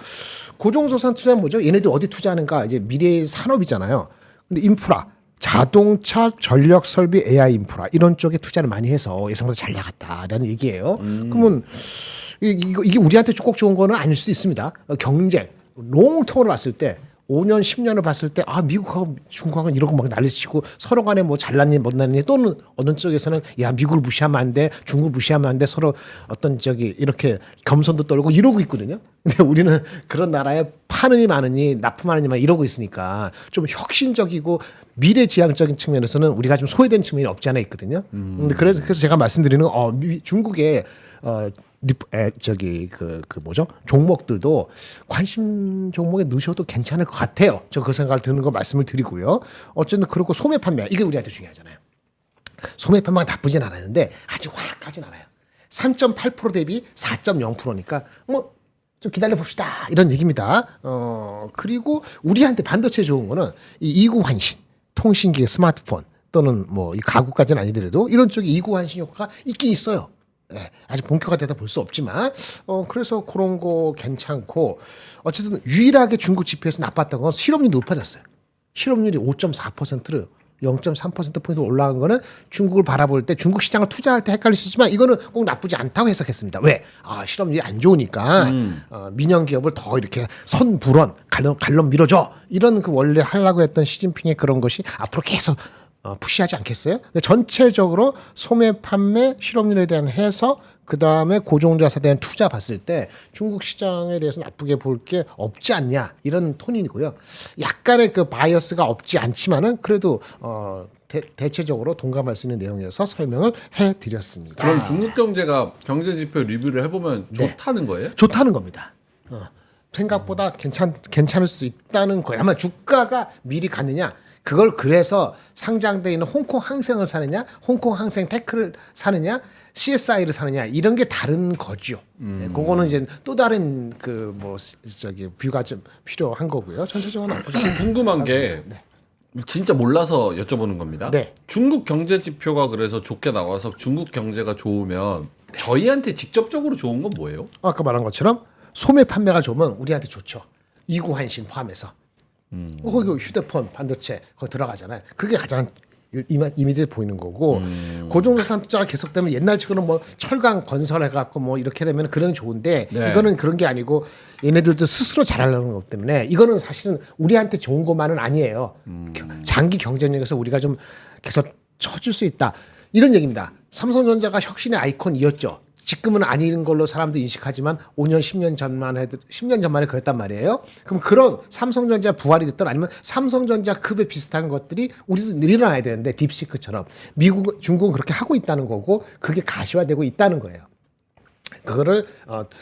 고종자산 투자는 뭐죠? 얘네들 어디 투자하는가? 이제 미래의 산업이잖아요. 근데 인프라, 자동차, 전력 설비, AI 인프라 이런 쪽에 투자를 많이 해서 예상보다 잘 나갔다라는 얘기예요. 그러면 이게 우리한테 꼭 좋은 거는 아닐 수 있습니다. 경제 롱텀으로 봤을 때 5년, 10년을 봤을 때 미국하고 중국하고는 이러고 막 난리치고 서로 간에 뭐 잘났니 못났니 또는 어느 쪽에서는 야 미국을 무시하면 안 돼, 중국 무시하면 안 돼 서로 어떤 이렇게 겸손도 떨고 이러고 있거든요. 근데 우리는 그런 나라에 파느니 마느니 납품하느니만 이러고 있으니까 좀 혁신적이고 미래지향적인 측면에서는 우리가 좀 소외된 측면이 없지 않아 있거든요. 근데 그래서 제가 말씀드리는 중국의 뭐죠? 종목들도 관심 종목에 넣으셔도 괜찮을 것 같아요. 저 그 생각을 드는 거 말씀을 드리고요. 어쨌든 그렇고 소매 판매 이게 우리한테 중요하잖아요. 소매 판매가 나쁘진 않았는데 아직 확하진 않아요. 3.8% 대비 4.0%니까 뭐 좀 기다려 봅시다 이런 얘기입니다. 그리고 우리한테 반도체 좋은 거는 이 이구환신, 통신기, 스마트폰 또는 뭐 이 가구까지는 아니더라도 이런 쪽에 이구환신 효과가 있긴 있어요. 네, 아직 본격화되다 볼 수 없지만 그래서 그런 거 괜찮고 어쨌든 유일하게 중국 지표에서 나빴던 건 실업률이 높아졌어요. 실업률이 5.4%로 0.3%포인트 올라간 거는 중국을 바라볼 때 중국 시장을 투자할 때 헷갈릴 수 있지만 이거는 꼭 나쁘지 않다고 해석했습니다. 왜? 실업률이 안 좋으니까 민영 기업을 더 이렇게 선불원 갈론 밀어줘 이런 그 원래 하려고 했던 시진핑의 그런 것이 앞으로 계속 푸시하지 않겠어요? 전체적으로 소매 판매 실업률에 대한 해석 그 다음에 고종자산에 대한 투자 봤을 때 중국 시장에 대해서 나쁘게 볼 게 없지 않냐 이런 톤이고요. 약간의 그 바이어스가 없지 않지만은 그래도 대체적으로 동감할 수 있는 내용이어서 설명을 해드렸습니다. 그럼 중국 경제가 경제 지표 리뷰를 해보면 좋다는 거예요? 좋다는 겁니다. 생각보다 괜찮을 수 있다는 거예요. 아마 주가가 미리 갔느냐? 그걸 그래서 상장돼 있는 홍콩 항생을 사느냐, 홍콩 항생 테크를 사느냐, CSI를 사느냐 이런 게 다른 거죠. 네, 그거는 이제 또 다른 뷰가 좀 필요한 거고요. 전체적으로 나쁘지 않아요. 궁금한 게 진짜 몰라서 여쭤보는 겁니다. 네. 중국 경제 지표가 그래서 좋게 나와서 중국 경제가 좋으면 저희한테 직접적으로 좋은 건 뭐예요? 아까 말한 것처럼 소매 판매가 좋으면 우리한테 좋죠. 이구환신 포함해서. 거기 휴대폰, 반도체 거기 들어가잖아요. 그게 가장 이미지에 보이는 거고 고종자산 투자가 계속되면 옛날처럼 뭐 철강 건설해갖고 뭐 이렇게 되면 그런 좋은데 네. 이거는 그런 게 아니고 얘네들도 스스로 잘하려는 것 때문에 이거는 사실은 우리한테 좋은 것만은 아니에요. 장기 경쟁력에서 우리가 좀 계속 처질 수 있다 이런 얘기입니다. 삼성전자가 혁신의 아이콘이었죠. 지금은 아닌 걸로 사람들이 인식하지만 5년, 10년 전만에 그랬단 말이에요. 그럼 그런 삼성전자 부활이 됐던 아니면 삼성전자급에 비슷한 것들이 우리도 일어나야 되는데 딥시크처럼 중국은 그렇게 하고 있다는 거고 그게 가시화되고 있다는 거예요. 그거를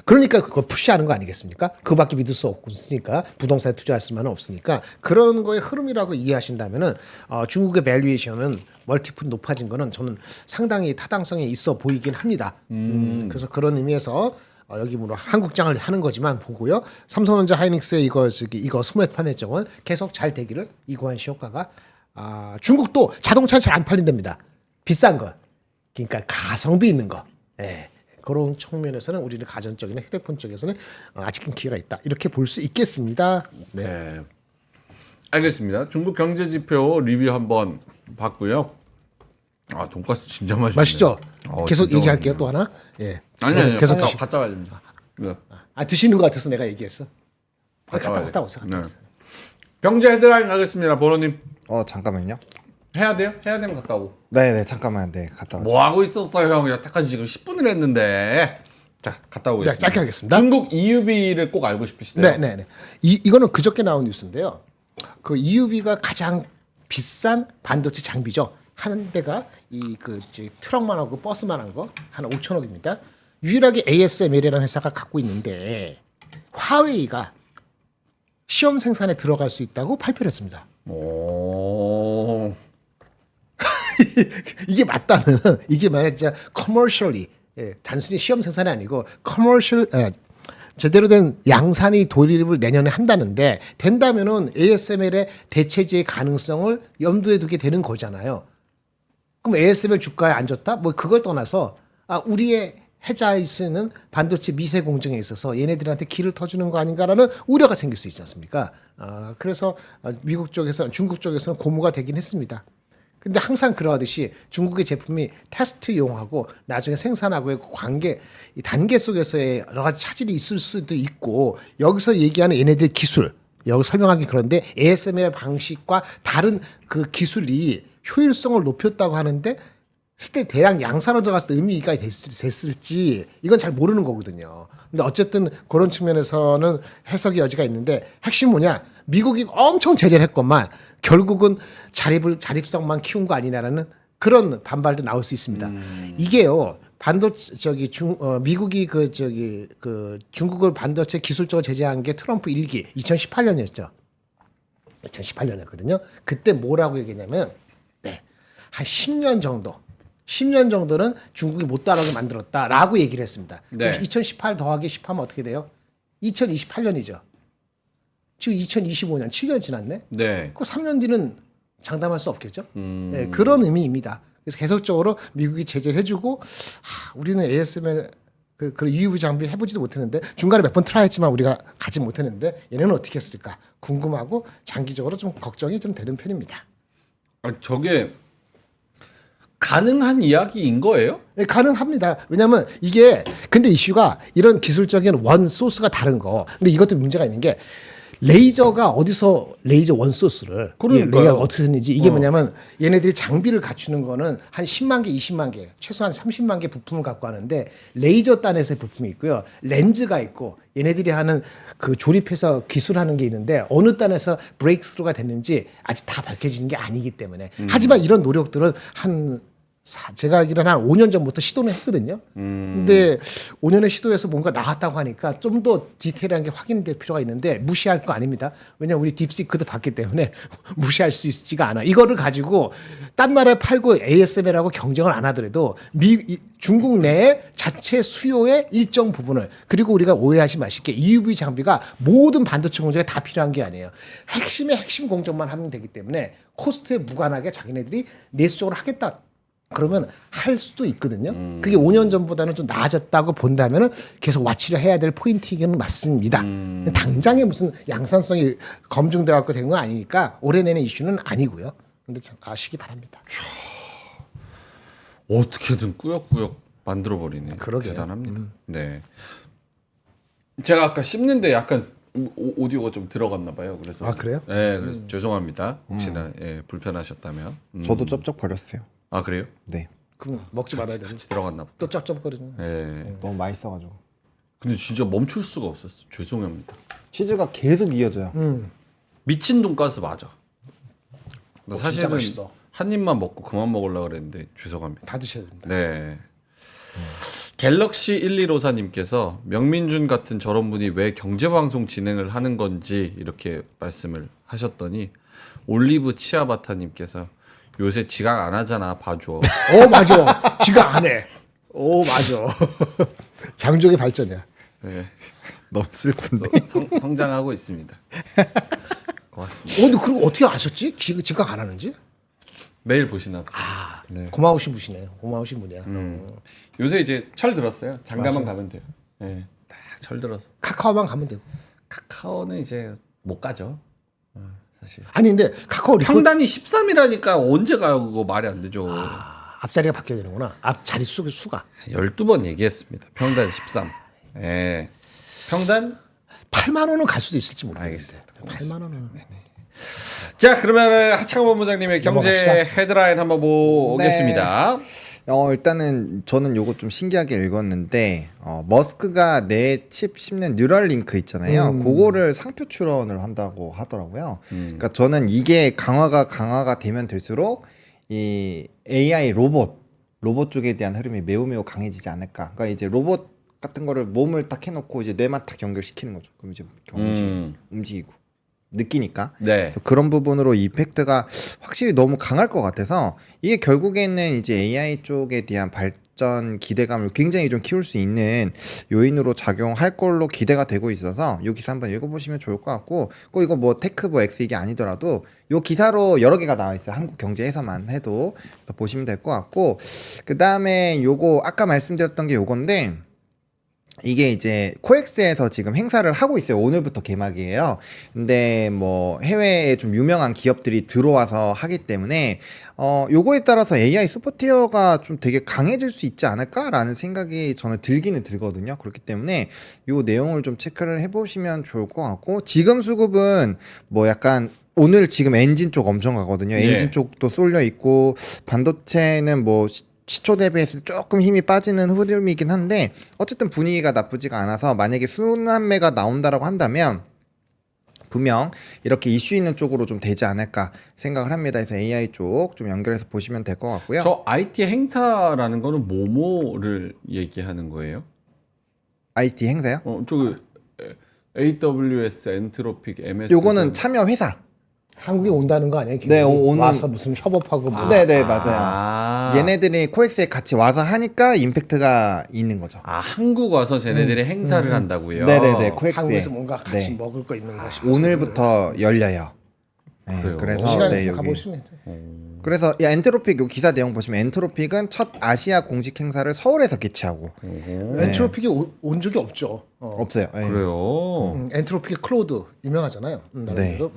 그러니까 그걸 푸시하는 거 아니겠습니까? 그밖에 믿을 수 없으니까 부동산에 투자할 수만은 없으니까 그런 거의 흐름이라고 이해하신다면은 중국의 밸류에이션은 멀티플 높아진 거는 저는 상당히 타당성이 있어 보이긴 합니다. 그래서 그런 의미에서 여기 물론 한국장을 하는 거지만 보고요. 삼성전자 하이닉스의 이거 소매 판매점은 계속 잘 되기를 이구환시 효과가 중국도 자동차 잘 안 팔린답니다. 비싼 거. 그러니까 가성비 있는 거. 예. 그런 측면에서는 우리는 가전적이나 휴대폰 쪽에서는 아직은 기회가 있다. 이렇게 볼 수 있겠습니다. 네. 네. 알겠습니다. 중국 경제지표 리뷰 한번 봤고요. 아 돈가스 진짜 맛있네. 맛있죠? 계속 진짜 얘기할게요. 맛있네요. 또 하나. 예. 아니 계속 갔다 와야 됩니다. 네. 드시는 것 같아서 내가 얘기했어. 갔다 와야 갔다 오세요. 갔다 네. 오세요. 경제 헤드라인 가겠습니다. 보로님 잠깐만요. 해야 돼요? 해야 되면 갔다 오고. 네네 잠깐만 네 갔다 와주세요. 뭐 하고 있었어요, 형? 여태까지 지금 10분을 했는데. 자, 갔다 오겠습니다. 네, 짧게 하겠습니다. 중국 EUV를 꼭 알고 싶으시대요. 네. 이거는 그저께 나온 뉴스인데요. 그 EUV가 가장 비싼 반도체 장비죠. 한 대가 트럭만 하고 버스만 한 거 한 5천억입니다. 유일하게 ASML이라는 회사가 갖고 있는데 화웨이가 시험 생산에 들어갈 수 있다고 발표를 했습니다. 오. 이게 맞다면 이게 만약 진짜 커머셜리 단순히 시험 생산이 아니고 커머셜 제대로 된 양산이 도입을 내년에 한다는데 된다면은 ASML의 대체제의 가능성을 염두에 두게 되는 거잖아요. 그럼 ASML 주가에 안 좋다? 뭐 그걸 떠나서 우리의 해자에 쓰는 반도체 미세 공정에 있어서 얘네들한테 길을 터주는 거 아닌가라는 우려가 생길 수 있지 않습니까? 그래서 미국 쪽에서 중국 쪽에서는 고무가 되긴 했습니다. 근데 항상 그러하듯이 중국의 제품이 테스트용하고 나중에 생산하고의 관계, 이 단계 속에서의 여러 가지 차질이 있을 수도 있고 여기서 얘기하는 얘네들 기술, 여기 설명하기 그런데 ASML 방식과 다른 그 기술이 효율성을 높였다고 하는데 실제 대량 양산으로 들어갔을 때 의미가 됐을지 이건 잘 모르는 거거든요. 근데 어쨌든 그런 측면에서는 해석의 여지가 있는데 핵심 뭐냐? 미국이 엄청 제재를 했건만 결국은 자립성만 키운 거 아니냐라는 그런 반발도 나올 수 있습니다. 이게요. 미국이 중국을 반도체 기술적으로 제재한 게 트럼프 1기 2018년이었죠. 2018년이었거든요. 그때 뭐라고 얘기했냐면 한 10년 정도는 중국이 못 따라오게 만들었다라고 얘기를 했습니다. 네. 2018 더하기 10 하면 어떻게 돼요? 2028년이죠. 지금 2025년 7년 지났네. 네. 그 3년 뒤는 장담할 수 없겠죠. 네, 그런 의미입니다. 그래서 계속적으로 미국이 제재를 해주고 우리는 ASML 그 EUV 장비 해보지도 못했는데 중간에 몇 번 트라이했지만 우리가 가지 못했는데 얘네는 어떻게 했을까 궁금하고 장기적으로 좀 걱정이 좀 되는 편입니다. 저게 가능한 이야기인 거예요? 네, 가능합니다. 왜냐하면 이게 근데 이슈가 이런 기술적인 원 소스가 다른 거. 근데 이것도 문제가 있는 게 레이저가 어디서 레이저 원 소스를 그러니까요. 레이저가 어떻게 됐는지 이게 뭐냐면 얘네들이 장비를 갖추는 거는 한 10만 개, 20만 개, 최소한 30만 개 부품을 갖고 하는데 레이저 단에서의 부품이 있고요. 렌즈가 있고 얘네들이 하는 그 조립해서 기술하는 게 있는데 어느 단에서 브레이크스루가 됐는지 아직 다 밝혀지는 게 아니기 때문에 하지만 이런 노력들은 제가 알기로는 한 5년 전부터 시도는 했거든요. 근데 5년의 시도에서 뭔가 나왔다고 하니까 좀 더 디테일한 게 확인될 필요가 있는데 무시할 거 아닙니다. 왜냐하면 우리 딥시크도 봤기 때문에 무시할 수 있지가 않아. 이거를 가지고 딴 나라에 팔고 ASML하고 경쟁을 안 하더라도 중국 내에 자체 수요의 일정 부분을 그리고 우리가 오해하지 마실게 EUV 장비가 모든 반도체 공정에 다 필요한 게 아니에요. 핵심의 핵심 공정만 하면 되기 때문에 코스트에 무관하게 자기네들이 내수적으로 하겠다. 그러면 할 수도 있거든요. 그게 5년 전보다는 좀 나아졌다고 본다면은 계속 와치를 해야 될 포인트이기는 맞습니다. 당장에 무슨 양산성이 검증돼 갖고 된 건 아니니까 올해 내내 이슈는 아니고요. 근데 참 아시기 바랍니다. 어떻게든 꾸역꾸역 만들어 버리네. 그러게요. 대단합니다. 네. 제가 아까 씹는데 약간 오디오가 좀 들어갔나 봐요. 그래서 그래요? 네, 그래서 죄송합니다. 혹시나 불편하셨다면. 저도 쩝쩝거렸어요. 아 그래요? 네. 그럼 먹지 말아야 되는. 같이 들어갔나 봐. 또 쩝쩝거리는. 네. 너무 맛있어가지고 근데 진짜 멈출 수가 없었어. 죄송합니다. 치즈가 계속 이어져요. 미친 돈가스 맞아. 나 진짜 사실은 맛있어. 한 입만 먹고 그만 먹으려고 그랬는데 죄송합니다. 다 드셔야 됩니다. 네. 갤럭시 1154님께서 명민준 같은 저런 분이 왜 경제방송 진행을 하는 건지 이렇게 말씀을 하셨더니 올리브 치아바타님께서 요새 지각 안 하잖아 봐줘. 맞아. 지가 안 해. 맞아. 장족의 발전이야. 네. 너무 슬픈데. 성장하고 있습니다. 고맙습니다. 근데 그리고 어떻게 아셨지? 지각 안 하는지? 매일 보시나 봐. 네. 고마우신 분이네요. 고마우신 분이야. 요새 이제 철 들었어요. 장가만 맞아요. 가면 돼요. 네. 딱 철 들어서. 카카오만 가면 되고. 카카오는 이제 못 가죠. 사실. 아니 근데 카카오 리포트 평단이 13이라니까 언제 가요? 그거 말이 안 되죠. 앞자리가 바뀌어야 되는구나. 앞 자리 수가 12번 얘기했습니다. 평단 13. 예. 평단 8만 원은 갈 수도 있을지 모르겠는데. 알겠습니다. 8만 원은. 자, 그러면 하창원 본부장님의 경제 넘어갑시다. 헤드라인 한번 보겠습니다. 일단은 저는 요거 좀 신기하게 읽었는데 머스크가 내 칩 씹는 뉴럴링크 있잖아요. 그거를 상표 출원을 한다고 하더라고요. 그러니까 저는 이게 강화가 되면 될수록 이 AI 로봇 쪽에 대한 흐름이 매우 강해지지 않을까. 그러니까 이제 로봇 같은 거를 몸을 딱 해놓고 이제 뇌만 딱 연결시키는 거죠. 그럼 이제 움직이고 느끼니까. 네. 그래서 그런 부분으로 이펙트가 확실히 너무 강할 것 같아서 이게 결국에는 이제 AI 쪽에 대한 발전 기대감을 굉장히 좀 키울 수 있는 요인으로 작용할 걸로 기대가 되고 있어서 요 기사 한번 읽어보시면 좋을 것 같고, 꼭 이거 뭐 테크 뭐 X 이게 아니더라도 요 기사로 여러 개가 나와 있어요. 한국 경제에서만 해도. 그래서 보시면 될 것 같고, 그 다음에 요거 아까 말씀드렸던 게 요건데, 이게 이제 코엑스에서 지금 행사를 하고 있어요. 오늘부터 개막이에요. 근데 뭐 해외에 좀 유명한 기업들이 들어와서 하기 때문에 요거에 따라서 AI 슈퍼티어가 좀 되게 강해질 수 있지 않을까라는 생각이 저는 들기는 들거든요. 그렇기 때문에 요 내용을 좀 체크를 해보시면 좋을 것 같고, 지금 수급은 뭐 약간 오늘 지금 엔진 쪽 엄청 가거든요. 엔진 예. 쪽도 쏠려 있고, 반도체는 뭐 시초 대비해서 조금 힘이 빠지는 흐름이긴 한데, 어쨌든 분위기가 나쁘지가 않아서 만약에 순환매가 나온다라고 한다면 분명 이렇게 이슈 있는 쪽으로 좀 되지 않을까 생각을 합니다. 그래서 AI 쪽 좀 연결해서 보시면 될 것 같고요. 저 IT 행사라는 거는 뭐뭐를 얘기하는 거예요? IT 행사요? 저기 AWS, 엔트로픽, MS. 요거는 참여 회사. 한국에 온다는 거 아니에요? 네, 오늘 와서 무슨 협업하고 뭐. 네네, 맞아요. 얘네들이 코엑스에 같이 와서 하니까 임팩트가 있는 거죠. 한국 와서 쟤네들이 행사를 한다고요? 네네네, 코엑스에. 한국에서 뭔가 같이 네. 먹을 거 있는가 싶어서. 오늘부터 열려요. 네, 그래요? 그래서 시간 네, 있으면 여기. 가보시면 돼요. 그래서 이 엔트로픽 요 기사 내용 보시면 엔트로픽은 첫 아시아 공식 행사를 서울에서 개최하고 엔트로픽이 온 적이 없죠. 없어요. 네. 그래요. 엔트로픽의 클로드 유명하잖아요. 나름대로.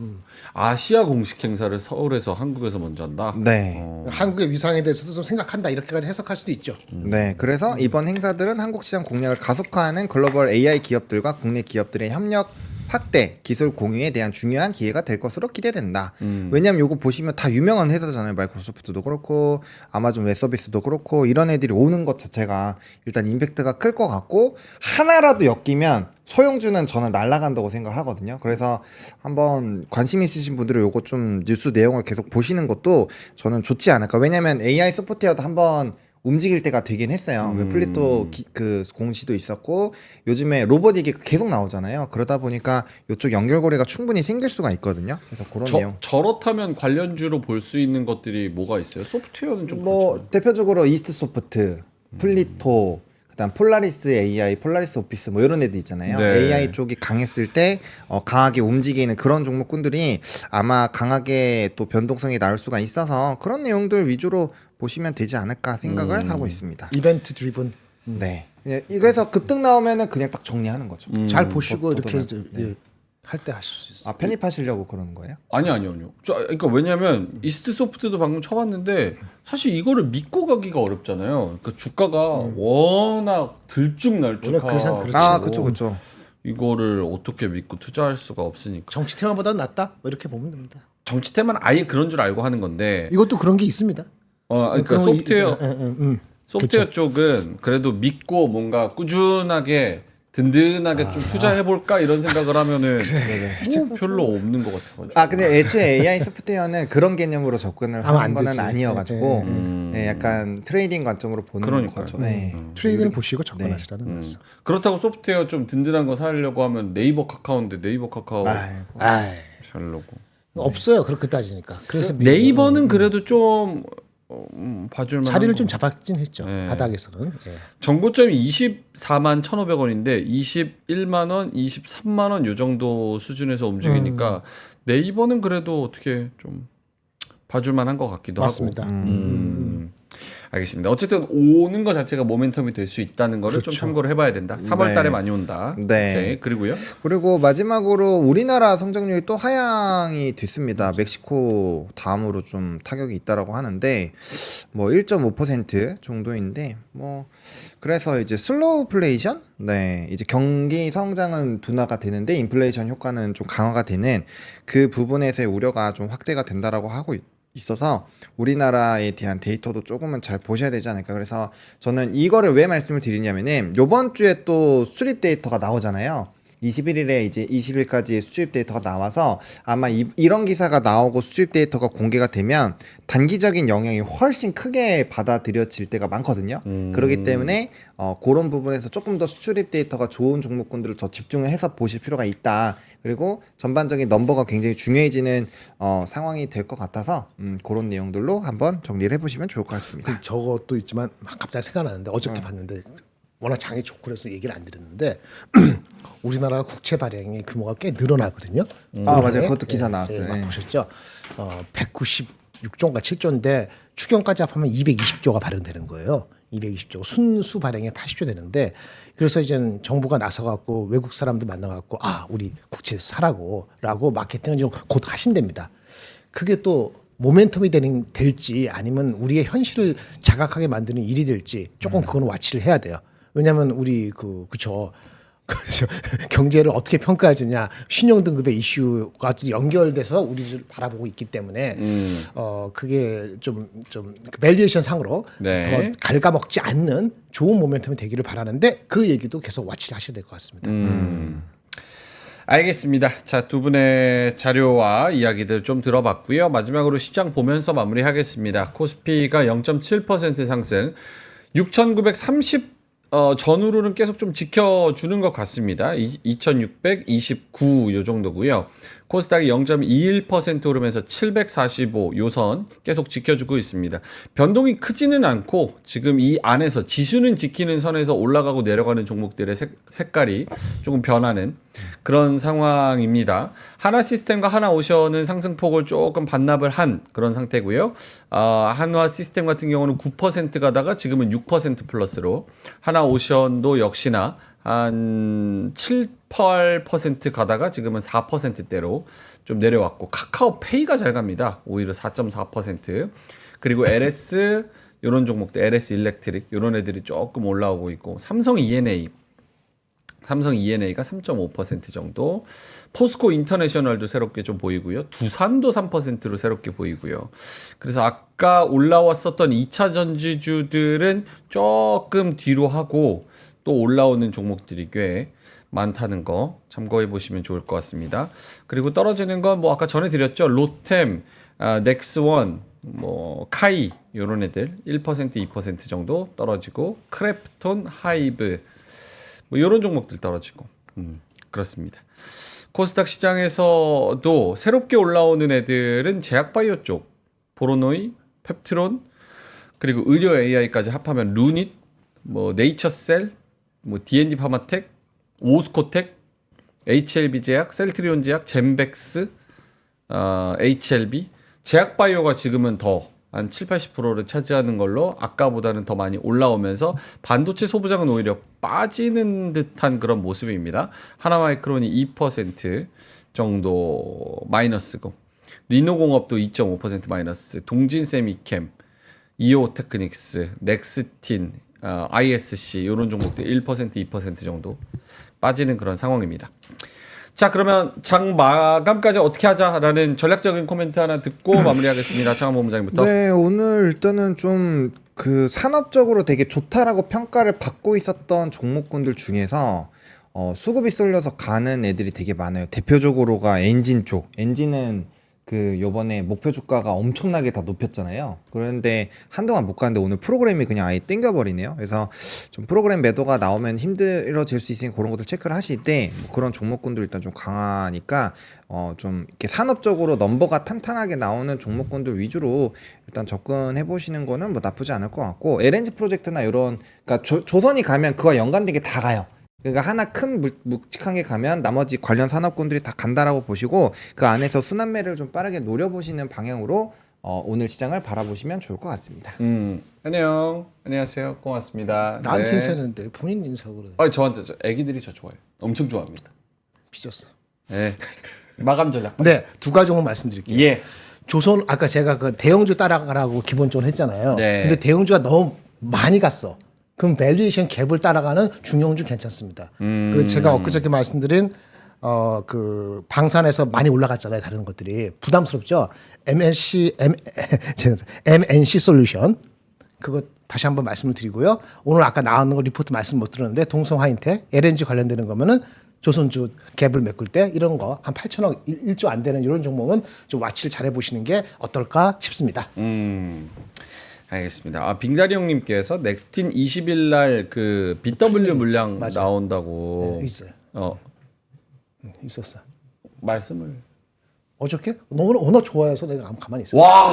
아시아 공식 행사를 서울에서 한국에서 먼저 한다. 네. 한국의 위상에 대해서도 좀 생각한다 이렇게까지 해석할 수도 있죠. 네, 그래서 이번 행사들은 한국 시장 공략을 가속화하는 글로벌 AI 기업들과 국내 기업들의 협력 확대, 기술 공유에 대한 중요한 기회가 될 것으로 기대된다. 왜냐하면 요거 보시면 다 유명한 회사잖아요. 마이크로소프트도 그렇고 아마존 웹서비스도 그렇고, 이런 애들이 오는 것 자체가 일단 임팩트가 클 것 같고, 하나라도 엮이면 소형주는 저는 날아간다고 생각하거든요. 그래서 한번 관심 있으신 분들은 요거 좀 뉴스 내용을 계속 보시는 것도 저는 좋지 않을까. 왜냐하면 AI 소프트웨어도 한번 움직일 때가 되긴 했어요. 그 플리토 그 공시도 있었고, 요즘에 로봇 얘기가 계속 나오잖아요. 그러다 보니까 이쪽 연결고리가 충분히 생길 수가 있거든요. 그래서 그런 내용. 저렇다면 관련주로 볼 수 있는 것들이 뭐가 있어요? 소프트웨어는 좀 뭐 그렇죠. 대표적으로 이스트소프트, 플리토, 그다음 폴라리스 AI, 폴라리스 오피스 뭐 이런 애들 있잖아요. 네. AI 쪽이 강했을 때 강하게 움직이는 그런 종목군들이 아마 강하게 또 변동성이 나올 수가 있어서 그런 내용들 위주로 보시면 되지 않을까 생각을 하고 있습니다. 이벤트 드리븐. 네. 이거에서 급등 나오면은 그냥 딱 정리하는 거죠. 잘 보시고 이렇게 보통은. 이제 할 때 하실 수 있어요. 아, 편입하시려고 그러는 거예요? 아니요. 그러니까 왜냐면 이스트 소프트도 방금 쳐봤는데 사실 이거를 믿고 가기가 어렵잖아요. 그러니까 주가가 워낙 원래 그 들쭉날쭉하고 이상 그렇지. 아, 그쵸. 이거를 어떻게 믿고 투자할 수가 없으니까. 정치 테마보다는 낫다. 뭐 이렇게 보면 됩니다. 정치 테마는 아예 그런 줄 알고 하는 건데. 이것도 그런 게 있습니다. 그러니까 그런 소프트웨어 그쵸. 쪽은 그래도 믿고 뭔가 꾸준하게 든든하게 좀 투자해 볼까 이런 생각을 하면은 뭐 별로 없는 것 같아요. 아, 근데 애초에 AI 소프트웨어는 그런 개념으로 접근을 하면 안 하는 거는 되지. 아니어가지고 네, 약간 트레이딩 관점으로 보는 그러니까요. 거죠. 네. 트레이드를 보시고 접근하시라는 말씀. 그렇다고 소프트웨어 좀 든든한 거 사려고 하면 네이버 카카오인데 네이버 카카오 아이고. 아이, 살려고. 없어요. 그렇게 따지니까. 그래서 네이버는 그래도 좀 봐줄만 자리를 좀 잡았긴 했죠. 네. 바닥에서는. 예. 정보점이 24만 1,500원인데 21만 원, 23만 원 요 정도 수준에서 움직이니까 네이버는 그래도 어떻게 좀 봐줄만한 것 같기도 맞습니다. 하고. 알겠습니다. 어쨌든 오는 것 자체가 모멘텀이 될 수 있다는 거를 좀 참고를 해봐야 된다. 3월 달에 네. 많이 온다. 네. 오케이. 그리고요. 그리고 마지막으로 우리나라 성장률이 또 하향이 됐습니다. 멕시코 다음으로 좀 타격이 있다라고 하는데 뭐 1.5% 정도인데 뭐 그래서 이제 슬로우플레이션, 네 이제 경기 성장은 둔화가 되는데 인플레이션 효과는 좀 강화가 되는 그 부분에서의 우려가 좀 확대가 된다라고 하고 있어서 우리나라에 대한 데이터도 조금은 잘 보셔야 되지 않을까. 그래서 저는 이거를 왜 말씀을 드리냐면은 요번 주에 또 수출입 데이터가 나오잖아요. 21일에 이제 20일까지의 수출입 데이터가 나와서 아마 이런 기사가 나오고 수출입 데이터가 공개가 되면 단기적인 영향이 훨씬 크게 받아들여질 때가 많거든요. 그렇기 때문에 그런 부분에서 조금 더 수출입 데이터가 좋은 종목군들을 더 집중을 해서 보실 필요가 있다. 그리고 전반적인 넘버가 굉장히 중요해지는 상황이 될 것 같아서 그런 내용들로 한번 정리를 해보시면 좋을 것 같습니다. 저것도 있지만 갑자기 생각나는데 어저께 봤는데 워낙 장이 좋고 그래서 얘기를 안 드렸는데 우리나라 국채 발행의 규모가 꽤 늘어나거든요. 아 맞아요. 그것도 기사 나왔어요. 막 보셨죠? 196조인가 7조인데 추경까지 합하면 220조가 발행되는 거예요. 220조 순수 발행에 80조 되는데 그래서 이제 정부가 나서갖고 외국 사람들 만나갖고 우리 국채 사라고라고 마케팅을 지금 곧 하신답니다. 그게 또 모멘텀이 될지 아니면 우리의 현실을 자각하게 만드는 일이 될지 조금 그거는 와치를 해야 돼요. 왜냐하면 우리 그쵸 경제를 어떻게 평가할 거냐 신용등급의 이슈가 연결돼서 우리를 바라보고 있기 때문에 그게 좀 밸류에이션 상으로 네. 더 갉아먹지 않는 좋은 모멘텀이 되기를 바라는데 그 얘기도 계속 와치를 하셔야 될 것 같습니다. 알겠습니다. 자, 두 분의 자료와 이야기들 좀 들어봤고요. 마지막으로 시장 보면서 마무리하겠습니다. 코스피가 0.7% 상승, 6,930 전후로는 계속 좀 지켜주는 것 같습니다. 2,629 요 정도고요. 코스닥이 0.21% 오르면서 745 요선 계속 지켜주고 있습니다. 변동이 크지는 않고 지금 이 안에서 지수는 지키는 선에서 올라가고 내려가는 종목들의 색깔이 조금 변하는 그런 상황입니다. 하나시스템과 하나오션은 상승폭을 조금 반납을 한 그런 상태고요. 한화시스템 같은 경우는 9% 가다가 지금은 6% 플러스로, 하나오션도 역시나 한 7, 8% 가다가 지금은 4%대로 좀 내려왔고, 카카오페이가 잘 갑니다. 오히려 4.4%. 그리고 LS 이런 종목들, LS 일렉트릭 이런 애들이 조금 올라오고 있고, 삼성 E&A가 3.5% 정도, 포스코 인터내셔널도 새롭게 좀 보이고요. 두산도 3%로 새롭게 보이고요. 그래서 아까 올라왔었던 2차 전지주들은 조금 뒤로 하고 또 올라오는 종목들이 꽤 많다는 거 참고해 보시면 좋을 것 같습니다. 그리고 떨어지는 건 뭐 아까 전해드렸죠. 로템, 넥스원, 뭐 카이 이런 애들 1%, 2% 정도 떨어지고, 크래프톤, 하이브 뭐 이런 종목들 떨어지고, 그렇습니다. 코스닥 시장에서도 새롭게 올라오는 애들은 제약바이오 쪽, 보로노이, 펩트론, 그리고 의료 AI까지 합하면 루닛, 뭐 네이처셀, 뭐 D&D 파마텍, 오스코텍, HLB 제약, 셀트리온 제약, 젠백스, HLB, 제약바이오가 지금은 더 한 7, 80%를 차지하는 걸로 아까보다는 더 많이 올라오면서 반도체 소부장은 오히려 빠지는 듯한 그런 모습입니다. 하나마이크론이 2% 정도 마이너스고, 리노공업도 2.5% 마이너스, 동진세미캠, 이오테크닉스, 넥스틴, ISC 이런 종목들 1%, 2% 정도 빠지는 그런 상황입니다. 자, 그러면 장 마감까지 어떻게 하자라는 전략적인 코멘트 하나 듣고 마무리하겠습니다. 장한 본부장님부터. 네, 오늘 일단은 좀 그 산업적으로 되게 좋다라고 평가를 받고 있었던 종목군들 중에서 수급이 쏠려서 가는 애들이 되게 많아요. 대표적으로가 엔진 쪽. 엔진은 그 요번에 목표 주가가 엄청나게 다 높였잖아요. 그런데 한동안 못 가는데 오늘 프로그램이 그냥 아예 땡겨버리네요. 그래서 좀 프로그램 매도가 나오면 힘들어질 수 있으니 그런 것들 체크를 하실 때 뭐 그런 종목군들 일단 좀 강하니까 좀 이렇게 산업적으로 넘버가 탄탄하게 나오는 종목군들 위주로 일단 접근해 보시는 거는 뭐 나쁘지 않을 것 같고, LNG 프로젝트나 이런, 그러니까 조선이 가면 그와 연관되게 다 가요. 그러니까 하나 큰 묵직한 게 가면 나머지 관련 산업군들이 다 간다라고 보시고, 그 안에서 순환매를 좀 빠르게 노려보시는 방향으로 오늘 시장을 바라보시면 좋을 것 같습니다. 안녕하세요. 고맙습니다. 나한테 네. 인사했는데 본인 인사하고 그래. 저한테 애기들이 저 좋아해요. 엄청 좋아합니다. 삐졌어. 네. 마감 전략. 네, 두 가지 정도 말씀드릴게요. 예. 조선 아까 제가 그 대형주 따라가라고 기본적으로 했잖아요. 네. 근데 대형주가 너무 많이 갔어. 그럼 밸류에이션 갭을 따라가는 중형주 괜찮습니다. 그 제가 엊그저께 말씀드린 그 방산에서 많이 올라갔잖아요. 다른 것들이 부담스럽죠. MNC 솔루션 그거 다시 한번 말씀을 드리고요. 오늘 아까 나오는 거 리포트 말씀 못 들었는데 동성 하이텍 LNG 관련되는 거면은 조선주 갭을 메꿀 때 이런 거 한 8천억 1조 안 되는 이런 종목은 좀 와치를 잘해 보시는 게 어떨까 싶습니다. 알겠습니다. 빙자리 형님께서 넥스틴 20일 날 그 BW 물량 맞아. 나온다고 네, 있어요. 있었어. 말씀을. 어저께 너무 언어 좋아해서 내가 가만히 있어. 와.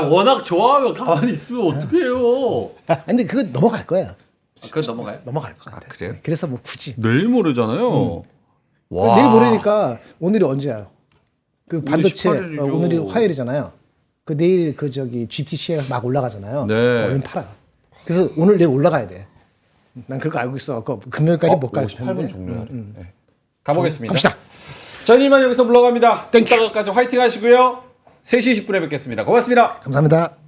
워낙 좋아하면 가만히 있으면 어떡해요. 근데 그거 넘어갈 거예요. 그거 넘어가요? 넘어갈 것 같아. 그래요? 그래서 뭐 굳이 내일 모르잖아요. 와. 내일 모르니까 오늘이 언제야? 그 오늘 반도체 18일이죠. 오늘이 화요일이잖아요. 그 내일 그 저기 GTC에 막 올라가잖아요. 네. 얼른 팔아. 그래서 오늘 내일 올라가야 돼. 난 그거 알고 있어. 그 금요일까지 못 갈 텐데. 58분 종료하래. 네. 가보겠습니다. 갑시다. 저는 이만 여기서 물러갑니다. 땡큐. 이따가까지 화이팅 하시고요. 3시 10분에 뵙겠습니다. 고맙습니다. 감사합니다.